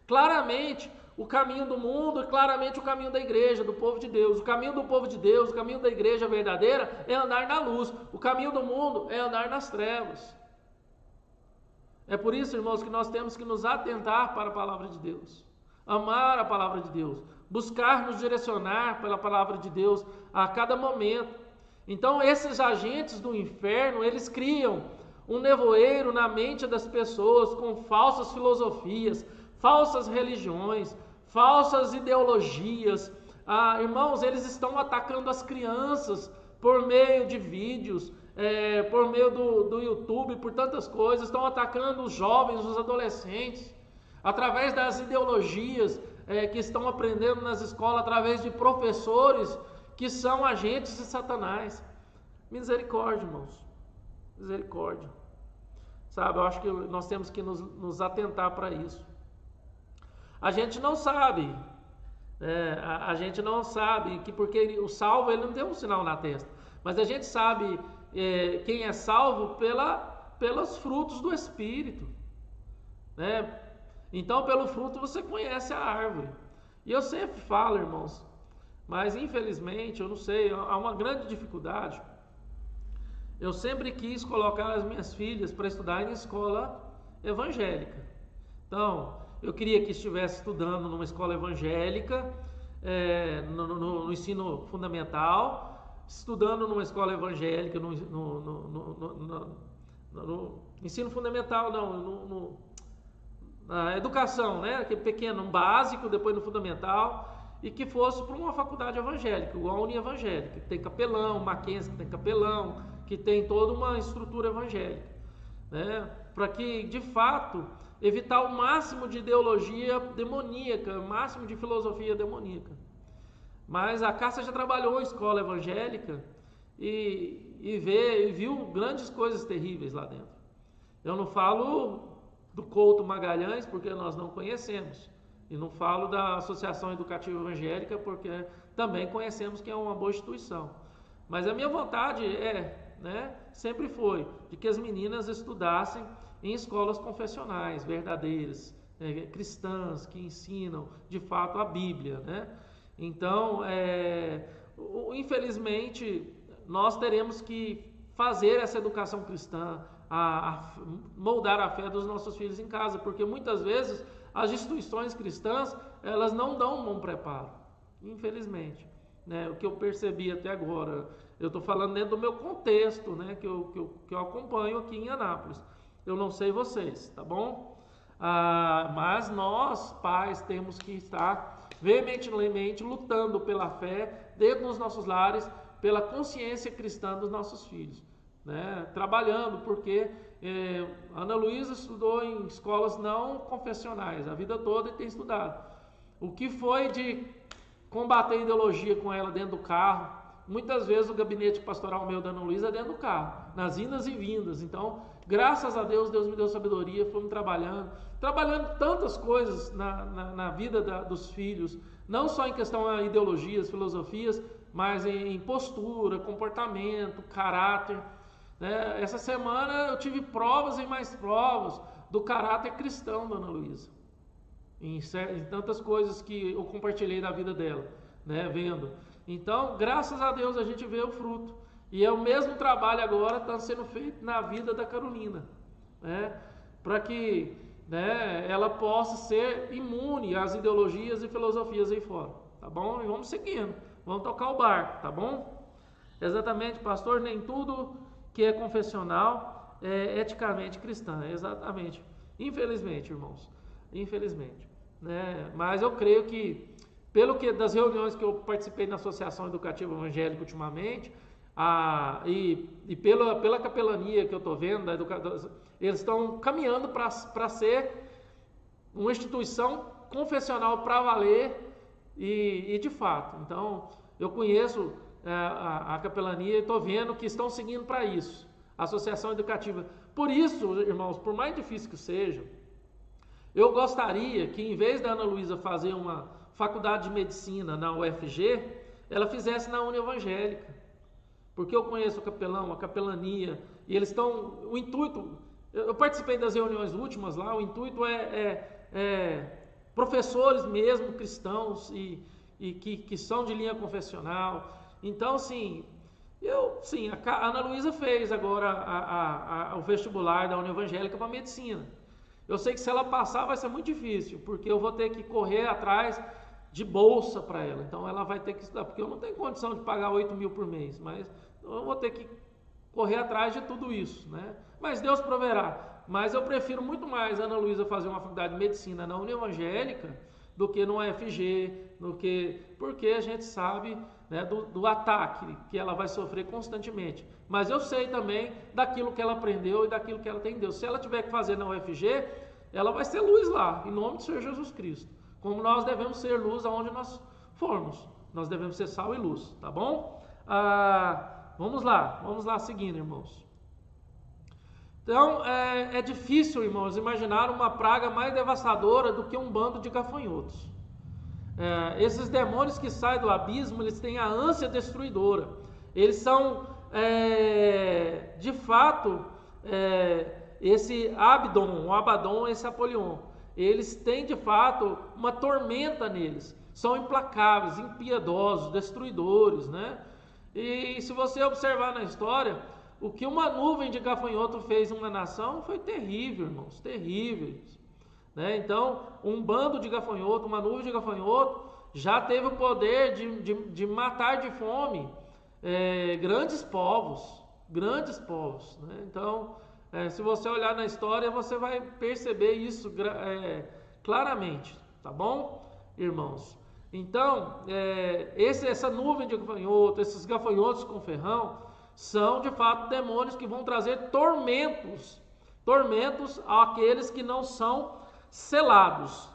Claramente, o caminho do mundo e claramente o caminho da igreja, do povo de Deus. O caminho do povo de Deus, o caminho da igreja verdadeira é andar na luz. O caminho do mundo é andar nas trevas. É por isso, irmãos, que nós temos que nos atentar para a palavra de Deus. Amar a palavra de Deus. Buscar nos direcionar pela palavra de Deus a cada momento. Então, esses agentes do inferno, eles criam um nevoeiro na mente das pessoas com falsas filosofias, falsas religiões, falsas ideologias. Irmãos, eles estão atacando as crianças por meio de vídeos, por meio do YouTube, por tantas coisas. Estão atacando os jovens, os adolescentes, através das ideologias que estão aprendendo nas escolas, através de professores que são agentes de Satanás. Misericórdia, irmãos. Misericórdia. Sabe, eu acho que nós temos que nos atentar para isso. A gente não sabe, a gente não sabe que porque o salvo ele não tem um sinal na testa, mas a gente sabe quem é salvo pelos frutos do Espírito, né? Então, pelo fruto você conhece a árvore. E eu sempre falo, irmãos, mas infelizmente, eu não sei, há uma grande dificuldade. Eu sempre quis colocar as minhas filhas para estudar em escola evangélica. Então, eu queria que estivesse estudando numa escola evangélica, no ensino fundamental, estudando numa escola evangélica, no ensino fundamental, não, na educação, né? Aquele pequeno, um básico, depois no fundamental, e que fosse para uma faculdade evangélica, igual a Unievangélica, que tem capelão, Mackenzie que tem capelão, que tem toda uma estrutura evangélica, né? Para que, de fato, evitar o máximo de ideologia demoníaca, o máximo de filosofia demoníaca. Mas a Cássia já trabalhou em escola evangélica e viu grandes coisas terríveis lá dentro. Eu não falo do Couto Magalhães, porque nós não conhecemos. E não falo da Associação Educativa Evangélica, porque também conhecemos que é uma boa instituição. Mas a minha vontade sempre foi, de que as meninas estudassem em escolas confessionais, verdadeiras, cristãs, que ensinam, de fato, a Bíblia, né? Então, infelizmente, nós teremos que fazer essa educação cristã, a moldar a fé dos nossos filhos em casa, porque muitas vezes as instituições cristãs, elas não dão um bom preparo, infelizmente, né? O que eu percebi até agora, eu estou falando dentro do meu contexto, né? que eu acompanho aqui em Anápolis, eu não sei vocês, tá bom? Mas nós, pais, temos que estar veementemente lutando pela fé dentro dos nossos lares, pela consciência cristã dos nossos filhos, né? Trabalhando, porque Ana Luísa estudou em escolas não confessionais a vida toda e tem estudado. O que foi de combater a ideologia com ela dentro do carro? Muitas vezes o gabinete pastoral meu da Ana Luísa é dentro do carro, nas indas e vindas. Então, graças a Deus, Deus me deu sabedoria, fomos trabalhando tantas coisas na vida dos filhos, não só em questão a ideologias, filosofias, mas em postura, comportamento, caráter, né? Essa semana eu tive provas e mais provas do caráter cristão da Ana Luísa, em tantas coisas que eu compartilhei da vida dela, né? Vendo. Então, graças a Deus, a gente vê o fruto. E é o mesmo trabalho agora está sendo feito na vida da Carolina, né? Para que, né, ela possa ser imune às ideologias e filosofias aí fora, tá bom? E vamos seguindo, vamos tocar o barco, tá bom? Exatamente, pastor, nem tudo que é confessional é eticamente cristã, exatamente. Infelizmente, irmãos, infelizmente, né? Mas eu creio que, pelo que das reuniões que eu participei na Associação Educativa Evangélica ultimamente, e pela capelania que eu estou vendo, eles estão caminhando para ser uma instituição confessional para valer e de fato. Então, eu conheço a capelania e estou vendo que estão seguindo para isso, a Associação Educativa. Por isso, irmãos, por mais difícil que seja, eu gostaria que, em vez da Ana Luísa fazer uma faculdade de medicina na UFG, ela fizesse na Unievangélica. Porque eu conheço o capelão, a capelania, e eles estão, o intuito, eu participei das reuniões últimas lá, o intuito é professores mesmo, cristãos, e que são de linha confessional. Então, sim, a Ana Luísa fez agora o vestibular da Unievangélica para medicina. Eu sei que se ela passar vai ser muito difícil, porque eu vou ter que correr atrás de bolsa para ela, então ela vai ter que estudar, porque eu não tenho condição de pagar 8 mil por mês, mas eu vou ter que correr atrás de tudo isso, né? Mas Deus proverá. Mas eu prefiro muito mais a Ana Luísa fazer uma faculdade de medicina na Unievangélica do que no UFG, porque a gente sabe, né, do ataque que ela vai sofrer constantemente. Mas eu sei também daquilo que ela aprendeu e daquilo que ela tem em Deus. Se ela tiver que fazer na UFG, ela vai ser luz lá, em nome do Senhor Jesus Cristo. Como nós devemos ser luz aonde nós formos. Nós devemos ser sal e luz, tá bom? Vamos lá seguindo, irmãos. Então, é difícil, irmãos, imaginar uma praga mais devastadora do que um bando de gafanhotos. Esses demônios que saem do abismo, eles têm a ânsia destruidora. Eles são, de fato, esse Abaddon, esse Apolion. Eles têm, de fato, uma tormenta neles. São implacáveis, impiedosos, destruidores, né? E se você observar na história, o que uma nuvem de gafanhoto fez em uma nação foi terrível, irmãos, terríveis, né? Então, um bando de gafanhoto, uma nuvem de gafanhoto, já teve o poder de matar de fome grandes povos, né? Então, se você olhar na história, você vai perceber isso claramente, tá bom, irmãos? Então, essa nuvem de gafanhotos, esses gafanhotos com ferrão, são de fato demônios que vão trazer tormentos àqueles que não são selados,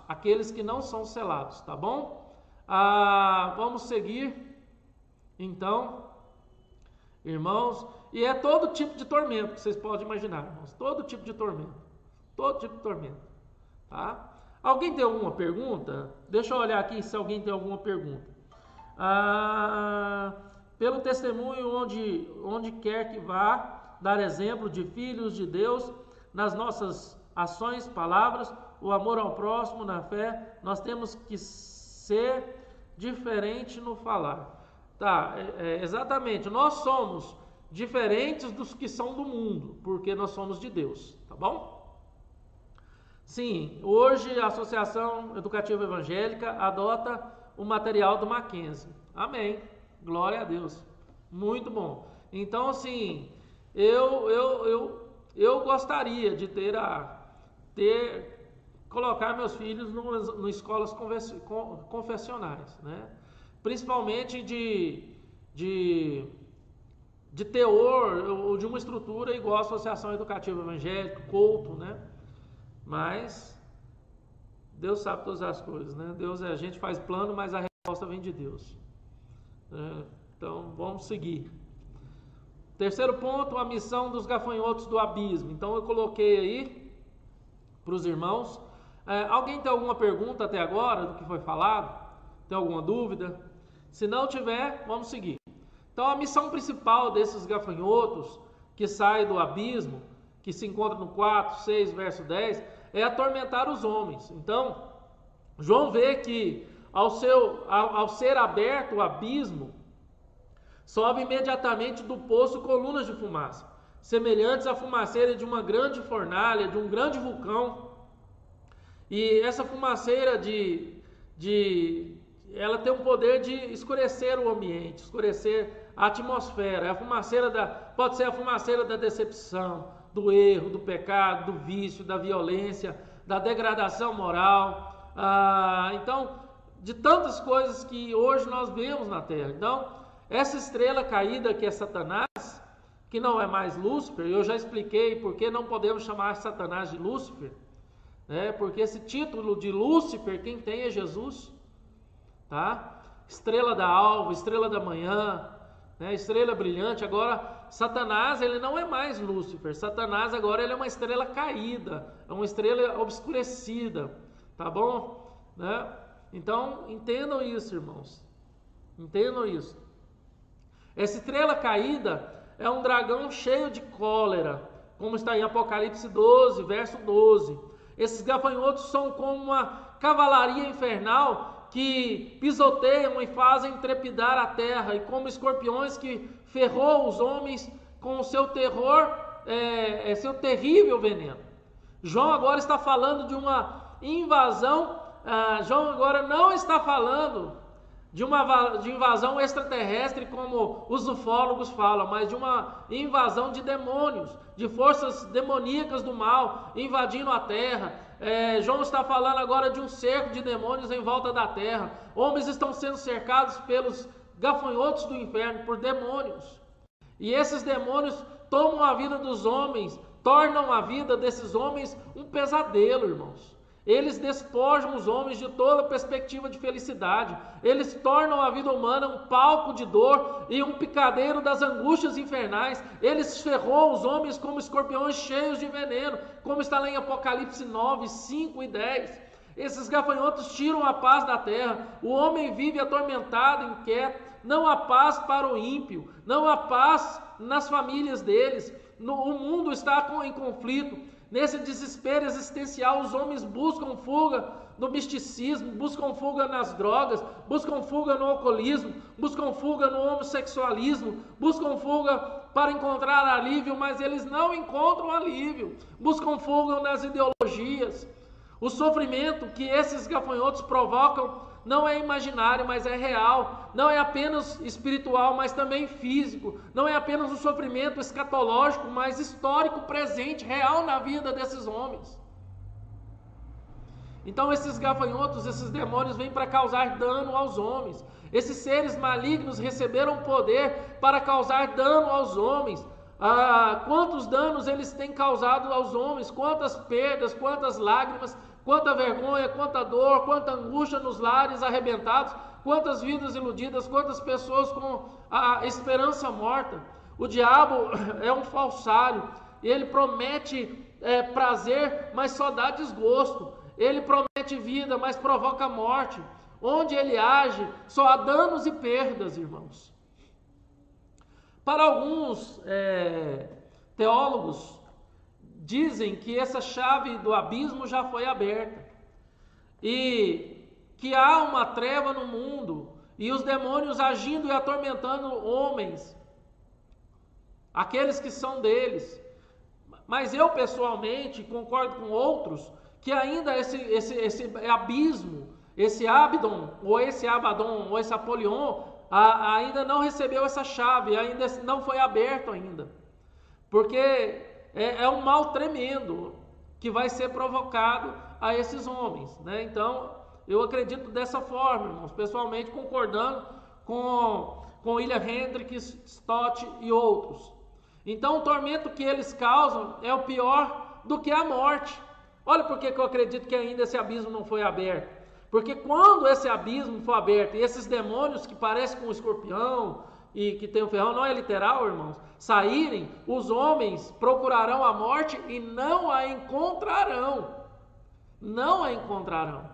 tá bom? Vamos seguir, então, irmãos, e é todo tipo de tormento que vocês podem imaginar, irmãos, todo tipo de tormento, tá? Alguém tem alguma pergunta? Deixa eu olhar aqui se alguém tem alguma pergunta. Pelo testemunho onde quer que vá, dar exemplo de filhos de Deus nas nossas ações, palavras, o amor ao próximo, na fé, nós temos que ser diferente no falar. Tá, exatamente, nós somos diferentes dos que são do mundo, porque nós somos de Deus, tá bom? Sim, hoje a Associação Educativa Evangélica adota o material do Mackenzie. Amém. Glória a Deus. Muito bom. Então, assim, eu gostaria de colocar meus filhos em escolas confessionais, né? Principalmente de teor ou de uma estrutura igual a Associação Educativa Evangélica, Couto, né? Mas Deus sabe todas as coisas, né? A gente faz plano, mas a resposta vem de Deus. Então, vamos seguir. Terceiro ponto, a missão dos gafanhotos do abismo. Então, eu coloquei aí para os irmãos. Alguém tem alguma pergunta até agora do que foi falado? Tem alguma dúvida? Se não tiver, vamos seguir. Então, a missão principal desses gafanhotos que saem do abismo, que se encontra no 4, 6, verso 10, é atormentar os homens. Então, João vê que ao ser aberto o abismo, sobe imediatamente do poço colunas de fumaça, semelhantes à fumaceira de uma grande fornalha, de um grande vulcão. E essa fumaceira ela tem o poder de escurecer o ambiente, escurecer a atmosfera. Pode ser a fumaceira da decepção, do erro, do pecado, do vício, da violência, da degradação moral. Então, de tantas coisas que hoje nós vemos na Terra. Então, essa estrela caída que é Satanás, que não é mais Lúcifer, eu já expliquei por que não podemos chamar Satanás de Lúcifer, né? Porque esse título de Lúcifer, quem tem é Jesus, tá? Estrela da alva, estrela da manhã, né? Estrela brilhante. Agora, Satanás, ele não é mais Lúcifer. Satanás agora ele é uma estrela caída, é uma estrela obscurecida, tá bom? Né? Então, entendam isso, irmãos. Entendam isso. Essa estrela caída é um dragão cheio de cólera, como está em Apocalipse 12, verso 12. Esses gafanhotos são como uma cavalaria infernal que pisoteiam e fazem trepidar a terra, e como escorpiões que ferrou os homens com o seu terror, seu terrível veneno. João agora está falando de uma invasão. João agora não está falando de invasão extraterrestre como os ufólogos falam, mas de uma invasão de demônios, de forças demoníacas do mal invadindo a terra. João está falando agora de um cerco de demônios em volta da terra. Homens estão sendo cercados pelos gafanhotos do inferno, por demônios. E esses demônios tomam a vida dos homens, tornam a vida desses homens um pesadelo, irmãos. Eles despojam os homens de toda perspectiva de felicidade. Eles tornam a vida humana um palco de dor e um picadeiro das angústias infernais. Eles ferrou os homens como escorpiões cheios de veneno, como está lá em Apocalipse 9, 5 e 10. Esses gafanhotos tiram a paz da terra. O homem vive atormentado, inquieto. Não há paz para o ímpio. Não há paz nas famílias deles. O mundo está em conflito. Nesse desespero existencial, os homens buscam fuga no misticismo, buscam fuga nas drogas, buscam fuga no alcoolismo, buscam fuga no homossexualismo, buscam fuga para encontrar alívio, mas eles não encontram alívio. Buscam fuga nas ideologias. O sofrimento que esses gafanhotos provocam não é imaginário, mas é real. Não é apenas espiritual, mas também físico. Não é apenas um sofrimento escatológico, mas histórico, presente, real na vida desses homens. Então esses gafanhotos, esses demônios vêm para causar dano aos homens. Esses seres malignos receberam poder para causar dano aos homens. Quantos danos eles têm causado aos homens, quantas perdas, quantas lágrimas, quanta vergonha, quanta dor, quanta angústia nos lares arrebentados, quantas vidas iludidas, quantas pessoas com a esperança morta. O diabo é um falsário, ele promete prazer, mas só dá desgosto. Ele promete vida, mas provoca morte. Onde ele age, só há danos e perdas, irmãos. Para alguns teólogos, dizem que essa chave do abismo já foi aberta. E que há uma treva no mundo, e os demônios agindo e atormentando homens, aqueles que são deles. Mas eu pessoalmente concordo com outros, que ainda esse abismo, esse Abdon, ou esse Abaddon, ou esse Apolion, ainda não recebeu essa chave, ainda não foi aberto ainda. Porque é um mal tremendo que vai ser provocado a esses homens, né? Então, eu acredito dessa forma, irmãos, pessoalmente concordando com William Hendricks, Stott e outros. Então, o tormento que eles causam é o pior do que a morte. Olha por que eu acredito que ainda esse abismo não foi aberto. Porque quando esse abismo for aberto e esses demônios que parecem com um escorpião e que tem um ferrão, não é literal, irmãos, saírem, os homens procurarão a morte e não a encontrarão. Não a encontrarão.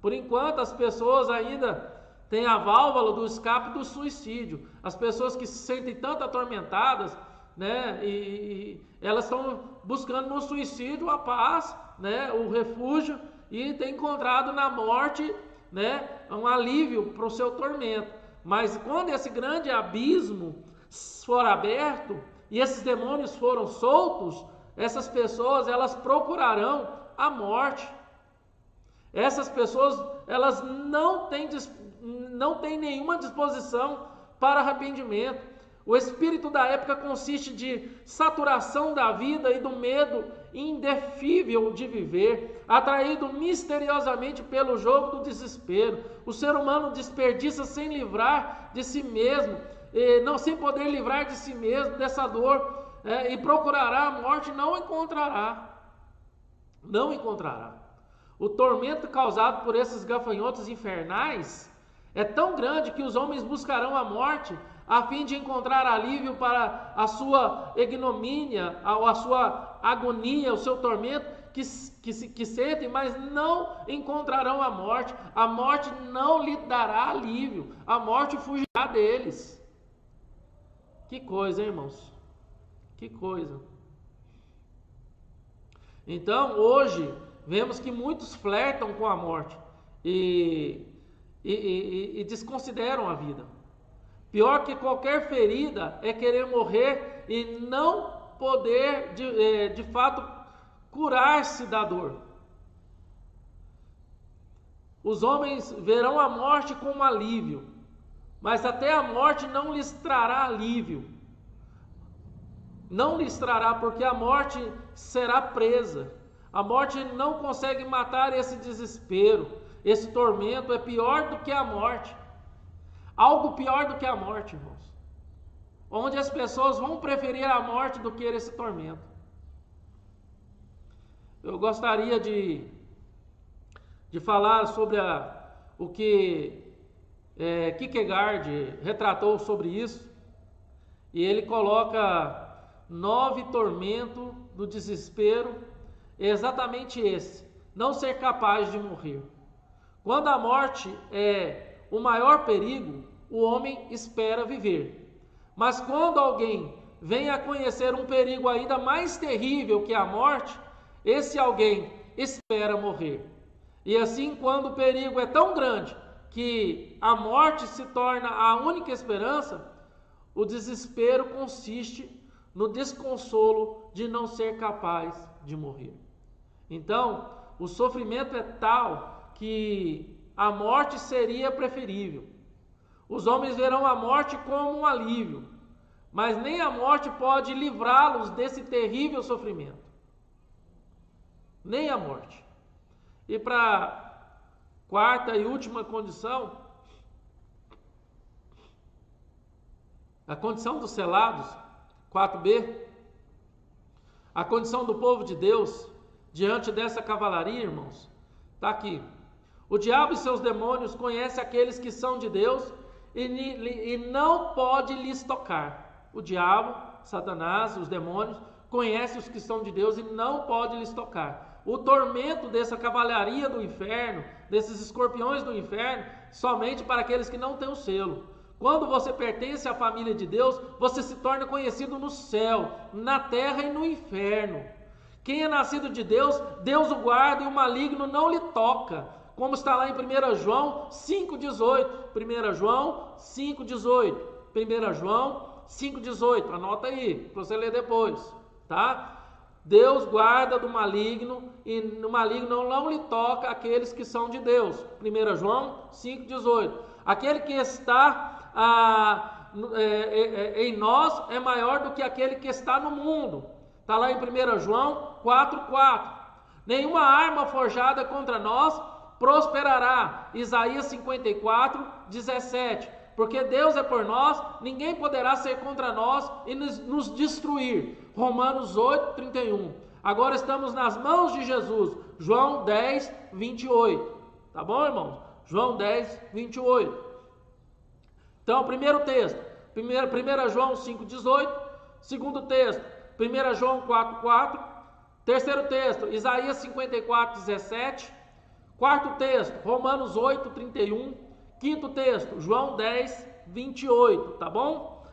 Por enquanto, as pessoas ainda têm a válvula do escape do suicídio. As pessoas que se sentem tanto atormentadas, né, e elas estão buscando no suicídio a paz, né, o refúgio, e tem encontrado na morte, né, um alívio para o seu tormento. Mas quando esse grande abismo for aberto e esses demônios foram soltos, essas pessoas elas procurarão a morte. Essas pessoas elas não têm nenhuma disposição para arrependimento. O espírito da época consiste de saturação da vida e do medo indefível de viver, atraído misteriosamente pelo jogo do desespero. O ser humano desperdiça sem livrar de si mesmo, sem poder livrar de si mesmo dessa dor, e procurará a morte, não encontrará. Não encontrará. O tormento causado por esses gafanhotos infernais é tão grande que os homens buscarão a morte a fim de encontrar alívio para a sua ignomínia, a sua agonia, o seu tormento que sentem, mas não encontrarão a morte. A morte não lhe dará alívio, a morte fugirá deles. Que coisa, hein, irmãos? Que coisa. Então, hoje, vemos que muitos flertam com a morte e desconsideram a vida. Pior que qualquer ferida é querer morrer e não poder, de fato, curar-se da dor. Os homens verão a morte como alívio, mas até a morte não lhes trará alívio. Não lhes trará, porque a morte será presa. A morte não consegue matar esse desespero. Esse tormento é pior do que a morte. Algo pior do que a morte, irmãos. Onde as pessoas vão preferir a morte do que esse tormento. Eu gostaria de falar sobre o que Kierkegaard retratou sobre isso. E ele coloca 9 tormentos do desespero. É exatamente esse: não ser capaz de morrer. Quando a morte é o maior perigo, o homem espera viver. Mas quando alguém vem a conhecer um perigo ainda mais terrível que a morte, esse alguém espera morrer. E assim, quando o perigo é tão grande que a morte se torna a única esperança, o desespero consiste no desconsolo de não ser capaz de morrer. Então, o sofrimento é tal que a morte seria preferível. Os homens verão a morte como um alívio, mas nem a morte pode livrá-los desse terrível sofrimento. Nem a morte. E para quarta e última condição, a condição dos selados, 4b, a condição do povo de Deus diante dessa cavalaria, irmãos, está aqui. O diabo e seus demônios conhecem aqueles que são de Deus e não pode lhes tocar. O diabo, Satanás, os demônios, conhecem os que são de Deus e não pode lhes tocar. O tormento dessa cavalaria do inferno, desses escorpiões do inferno, somente para aqueles que não têm o selo. Quando você pertence à família de Deus, você se torna conhecido no céu, na terra e no inferno. Quem é nascido de Deus, Deus o guarda e o maligno não lhe toca. Como está lá em 1 João 5,18. 1 João 5,18. 1 João 5,18. Anota aí, para você ler depois, tá? Deus guarda do maligno e o maligno não lhe toca aqueles que são de Deus. 1 João 5,18. Aquele que está em nós é maior do que aquele que está no mundo. Está lá em 1 João 4,4. Nenhuma arma forjada contra nós prosperará. Isaías 54, 17. Porque Deus é por nós, ninguém poderá ser contra nós e nos destruir. Romanos 8, 31. Agora estamos nas mãos de Jesus. João 10, 28. Tá bom, irmãos? João 10, 28. Então, primeiro texto, 1 João 5, 18. Segundo texto, 1 João 4, 4. Terceiro texto, Isaías 54, 17. Quarto texto, Romanos 8, 31. Quinto texto, João 10, 28, tá bom?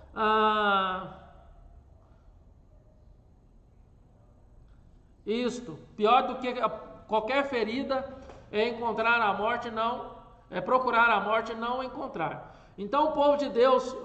Isto, pior do que qualquer ferida é encontrar a morte, não, é procurar a morte e não encontrar. Então o povo de Deus,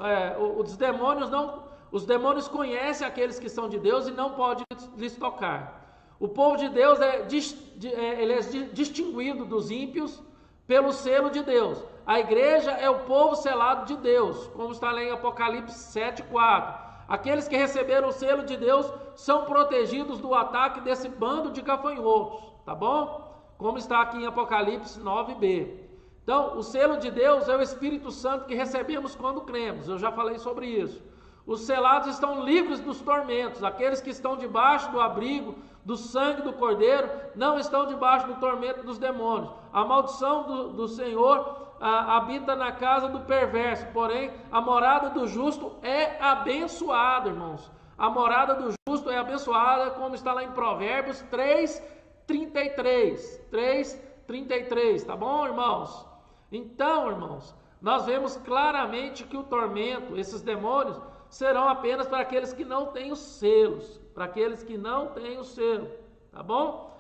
os demônios conhecem aqueles que são de Deus e não pode lhes tocar. O povo de Deus ele é distinguido dos ímpios pelo selo de Deus. A igreja é o povo selado de Deus, como está lá em Apocalipse 7, 4. Aqueles que receberam o selo de Deus são protegidos do ataque desse bando de gafanhotos, tá bom? Como está aqui em Apocalipse 9b. Então, o selo de Deus é o Espírito Santo que recebemos quando cremos. Eu já falei sobre isso. Os selados estão livres dos tormentos. Aqueles que estão debaixo do abrigo do sangue do Cordeiro não estão debaixo do tormento dos demônios. A maldição do Senhor habita na casa do perverso, porém a morada do justo é abençoada, irmãos. A morada do justo é abençoada, como está lá em Provérbios 3:33. 3:33, tá bom, irmãos? Então, irmãos, nós vemos claramente que o tormento, esses demônios, serão apenas para aqueles que não têm os selos, para aqueles que não têm o selo, tá bom?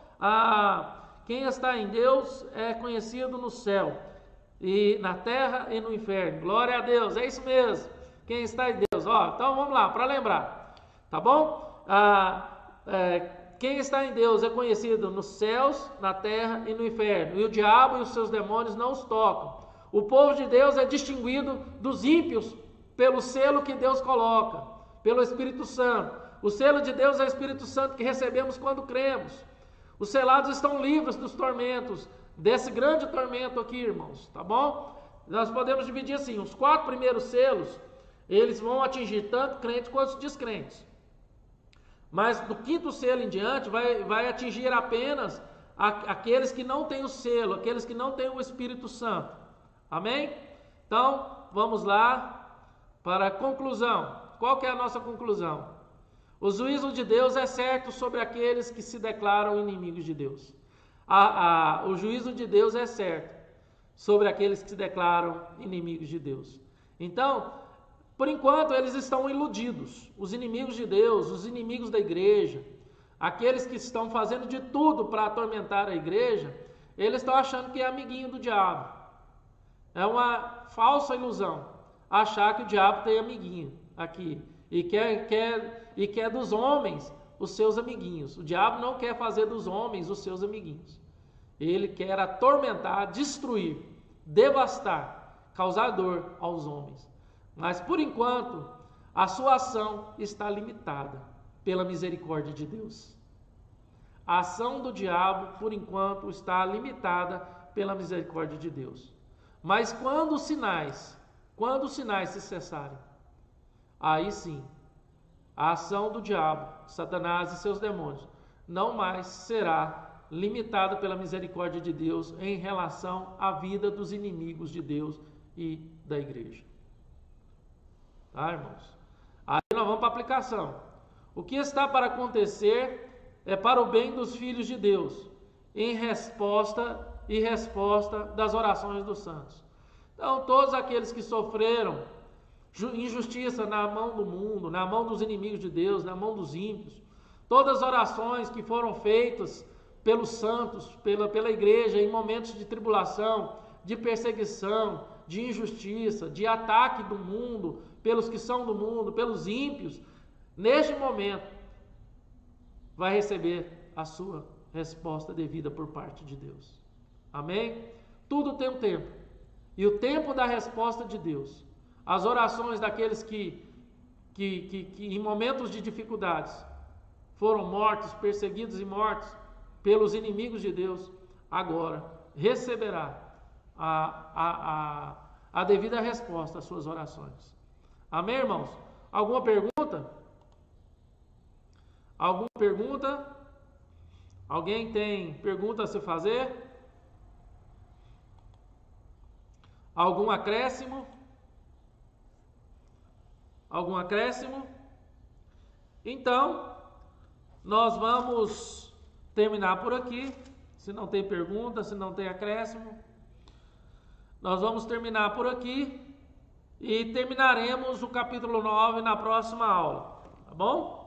Quem está em Deus é conhecido no céu, e na terra e no inferno. Glória a Deus, é isso mesmo. Quem está em Deus, então vamos lá, para lembrar, tá bom? Quem está em Deus é conhecido nos céus, na terra e no inferno, e o diabo e os seus demônios não os tocam. O povo de Deus é distinguido dos ímpios pelo selo que Deus coloca, pelo Espírito Santo. O selo de Deus é o Espírito Santo que recebemos quando cremos. Os selados estão livres dos tormentos, desse grande tormento aqui, irmãos, tá bom? Nós podemos dividir assim, os 4 primeiros selos, eles vão atingir tanto crentes quanto descrentes. Mas do 5º selo em diante, vai atingir apenas aqueles que não têm o selo, aqueles que não têm o Espírito Santo. Amém? Então, vamos lá para a conclusão. Qual que é a nossa conclusão? O juízo de Deus é certo sobre aqueles que se declaram inimigos de Deus. O juízo de Deus é certo sobre aqueles que se declaram inimigos de Deus. Então, por enquanto, eles estão iludidos. Os inimigos de Deus, os inimigos da igreja, aqueles que estão fazendo de tudo para atormentar a igreja, eles estão achando que é amiguinho do diabo. É uma falsa ilusão achar que o diabo tem amiguinho aqui e quer dos homens os seus amiguinhos. O diabo não quer fazer dos homens os seus amiguinhos. Ele quer atormentar, destruir. devastar, causar dor aos homens. Mas por enquanto, a sua ação está limitada pela misericórdia de Deus. A ação do diabo, por enquanto, está limitada pela misericórdia de Deus. Mas quando os sinais se cessarem, aí sim, a ação do diabo, Satanás e seus demônios, não mais será limitada pela misericórdia de Deus em relação à vida dos inimigos de Deus e da igreja. Tá, irmãos? Aí nós vamos para a aplicação. O que está para acontecer é para o bem dos filhos de Deus, em resposta das orações dos santos. Então, todos aqueles que sofreram injustiça na mão do mundo, na mão dos inimigos de Deus, na mão dos ímpios, todas as orações que foram feitas pelos santos, pela igreja, em momentos de tribulação, de perseguição, de injustiça, de ataque do mundo, pelos que são do mundo, pelos ímpios, neste momento, vai receber a sua resposta devida por parte de Deus. Amém? Tudo tem um tempo. E o tempo da resposta de Deus, as orações daqueles que em momentos de dificuldades foram mortos, perseguidos e mortos pelos inimigos de Deus, agora receberá a devida resposta às suas orações. Amém, irmãos? Alguma pergunta? Alguma pergunta? Alguém tem pergunta a se fazer? Algum acréscimo? Algum acréscimo? Então, nós vamos terminar por aqui. Se não tem pergunta, se não tem acréscimo, nós vamos terminar por aqui e terminaremos o capítulo 9 na próxima aula, tá bom?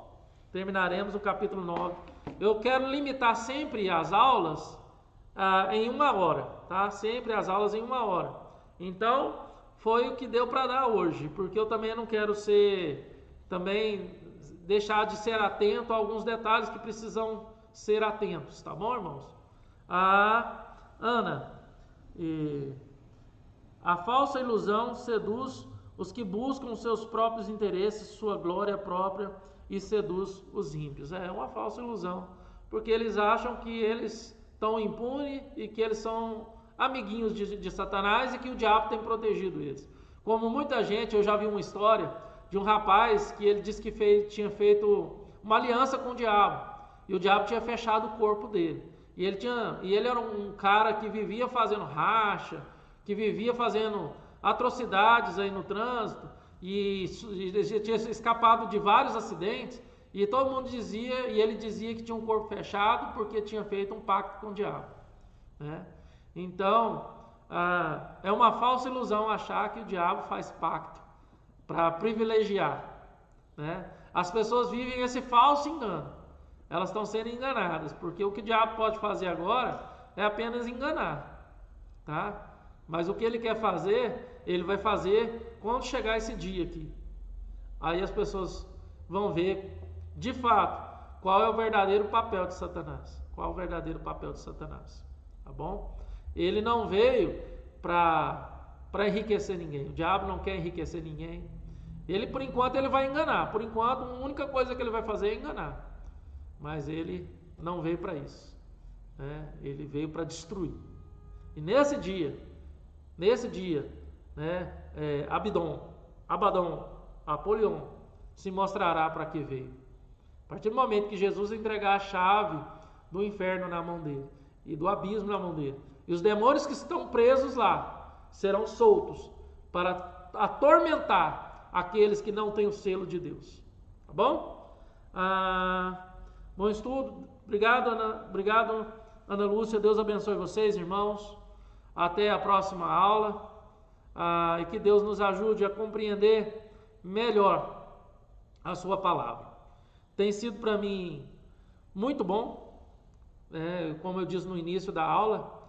Terminaremos o capítulo 9. Eu quero limitar sempre as aulas em 1 hora, tá? Sempre as aulas em 1 hora. Então, foi o que deu para dar hoje, porque eu também não quero deixar de ser atento a alguns detalhes que precisam ser atentos, tá bom, irmãos? Ana, a falsa ilusão seduz os que buscam seus próprios interesses, sua glória própria, e seduz os ímpios. É uma falsa ilusão, porque eles acham que eles estão impunes e que eles são amiguinhos de Satanás e que o diabo tem protegido eles. Como muita gente, eu já vi uma história de um rapaz que ele disse que tinha feito uma aliança com o diabo, e o diabo tinha fechado o corpo dele. E ele era um cara que vivia fazendo racha, que vivia fazendo atrocidades aí no trânsito, e tinha escapado de vários acidentes, e todo mundo dizia, e ele dizia que tinha um corpo fechado porque tinha feito um pacto com o diabo, né? Então, é uma falsa ilusão achar que o diabo faz pacto para privilegiar, né? As pessoas vivem esse falso engano, elas estão sendo enganadas, porque o que o diabo pode fazer agora é apenas enganar, tá? Mas o que ele quer fazer, ele vai fazer quando chegar esse dia aqui. Aí as pessoas vão ver, de fato, qual é o verdadeiro papel de Satanás. Qual é o verdadeiro papel de Satanás, tá bom? Ele não veio para enriquecer ninguém. O diabo não quer enriquecer ninguém. Ele, por enquanto, ele vai enganar. Por enquanto, a única coisa que ele vai fazer é enganar. Mas ele não veio para isso, né? Ele veio para destruir. E nesse dia, né, Abaddon, Apolion, se mostrará para que veio. A partir do momento que Jesus entregar a chave do inferno na mão dele e do abismo na mão dele, e os demônios que estão presos lá serão soltos para atormentar aqueles que não têm o selo de Deus. Tá bom? Bom estudo. Obrigado, Ana. Obrigado, Ana Lúcia. Deus abençoe vocês, irmãos. Até a próxima aula. E que Deus nos ajude a compreender melhor a sua palavra. Tem sido para mim muito bom, como eu disse no início da aula,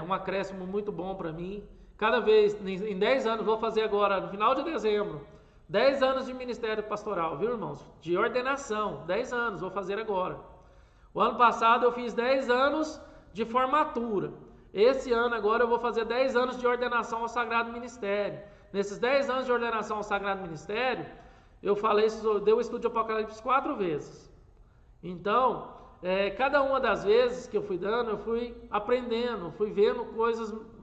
um acréscimo muito bom para mim. Cada vez, em 10 anos, vou fazer agora, no final de dezembro, 10 anos de ministério pastoral, viu, irmãos? De ordenação, 10 anos, vou fazer agora. O ano passado eu fiz 10 anos de formatura. Esse ano agora eu vou fazer 10 anos de ordenação ao Sagrado Ministério. Nesses 10 anos de ordenação ao Sagrado Ministério, eu dei o estudo de Apocalipse 4 vezes. Então, cada uma das vezes que eu fui dando, eu fui aprendendo, fui vendo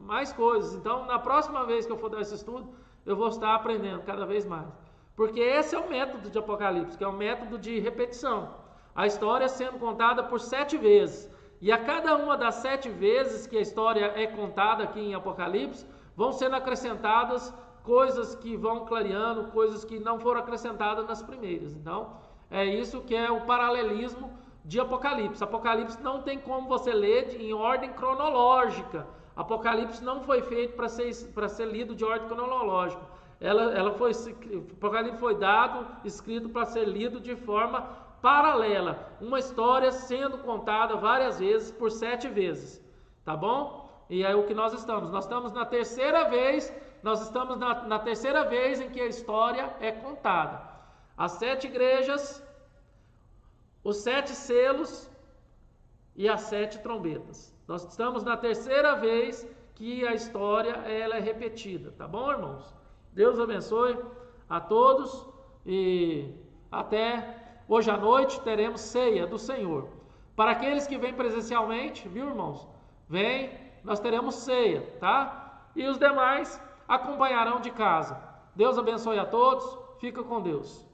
mais coisas. Então, na próxima vez que eu for dar esse estudo, eu vou estar aprendendo cada vez mais. Porque esse é o método de Apocalipse, que é o método de repetição. A história sendo contada por 7 vezes. E a cada uma das 7 vezes que a história é contada aqui em Apocalipse, vão sendo acrescentadas coisas que vão clareando, coisas que não foram acrescentadas nas primeiras. Então, é isso que é o paralelismo de Apocalipse. Apocalipse não tem como você ler em ordem cronológica. Apocalipse não foi feito para ser lido de ordem cronológica. Apocalipse foi escrito para ser lido de forma paralela. Uma história sendo contada várias vezes por 7 vezes. Tá bom? E é o que nós estamos. Nós estamos na terceira vez. Nós estamos na terceira vez em que a história é contada. As 7 igrejas, os 7 selos e as 7 trombetas. Nós estamos na terceira vez que a história ela é repetida, tá bom, irmãos? Deus abençoe a todos e até hoje à noite teremos ceia do Senhor. Para aqueles que vêm presencialmente, viu, irmãos? Nós teremos ceia, tá? E os demais acompanharão de casa. Deus abençoe a todos. Fica com Deus.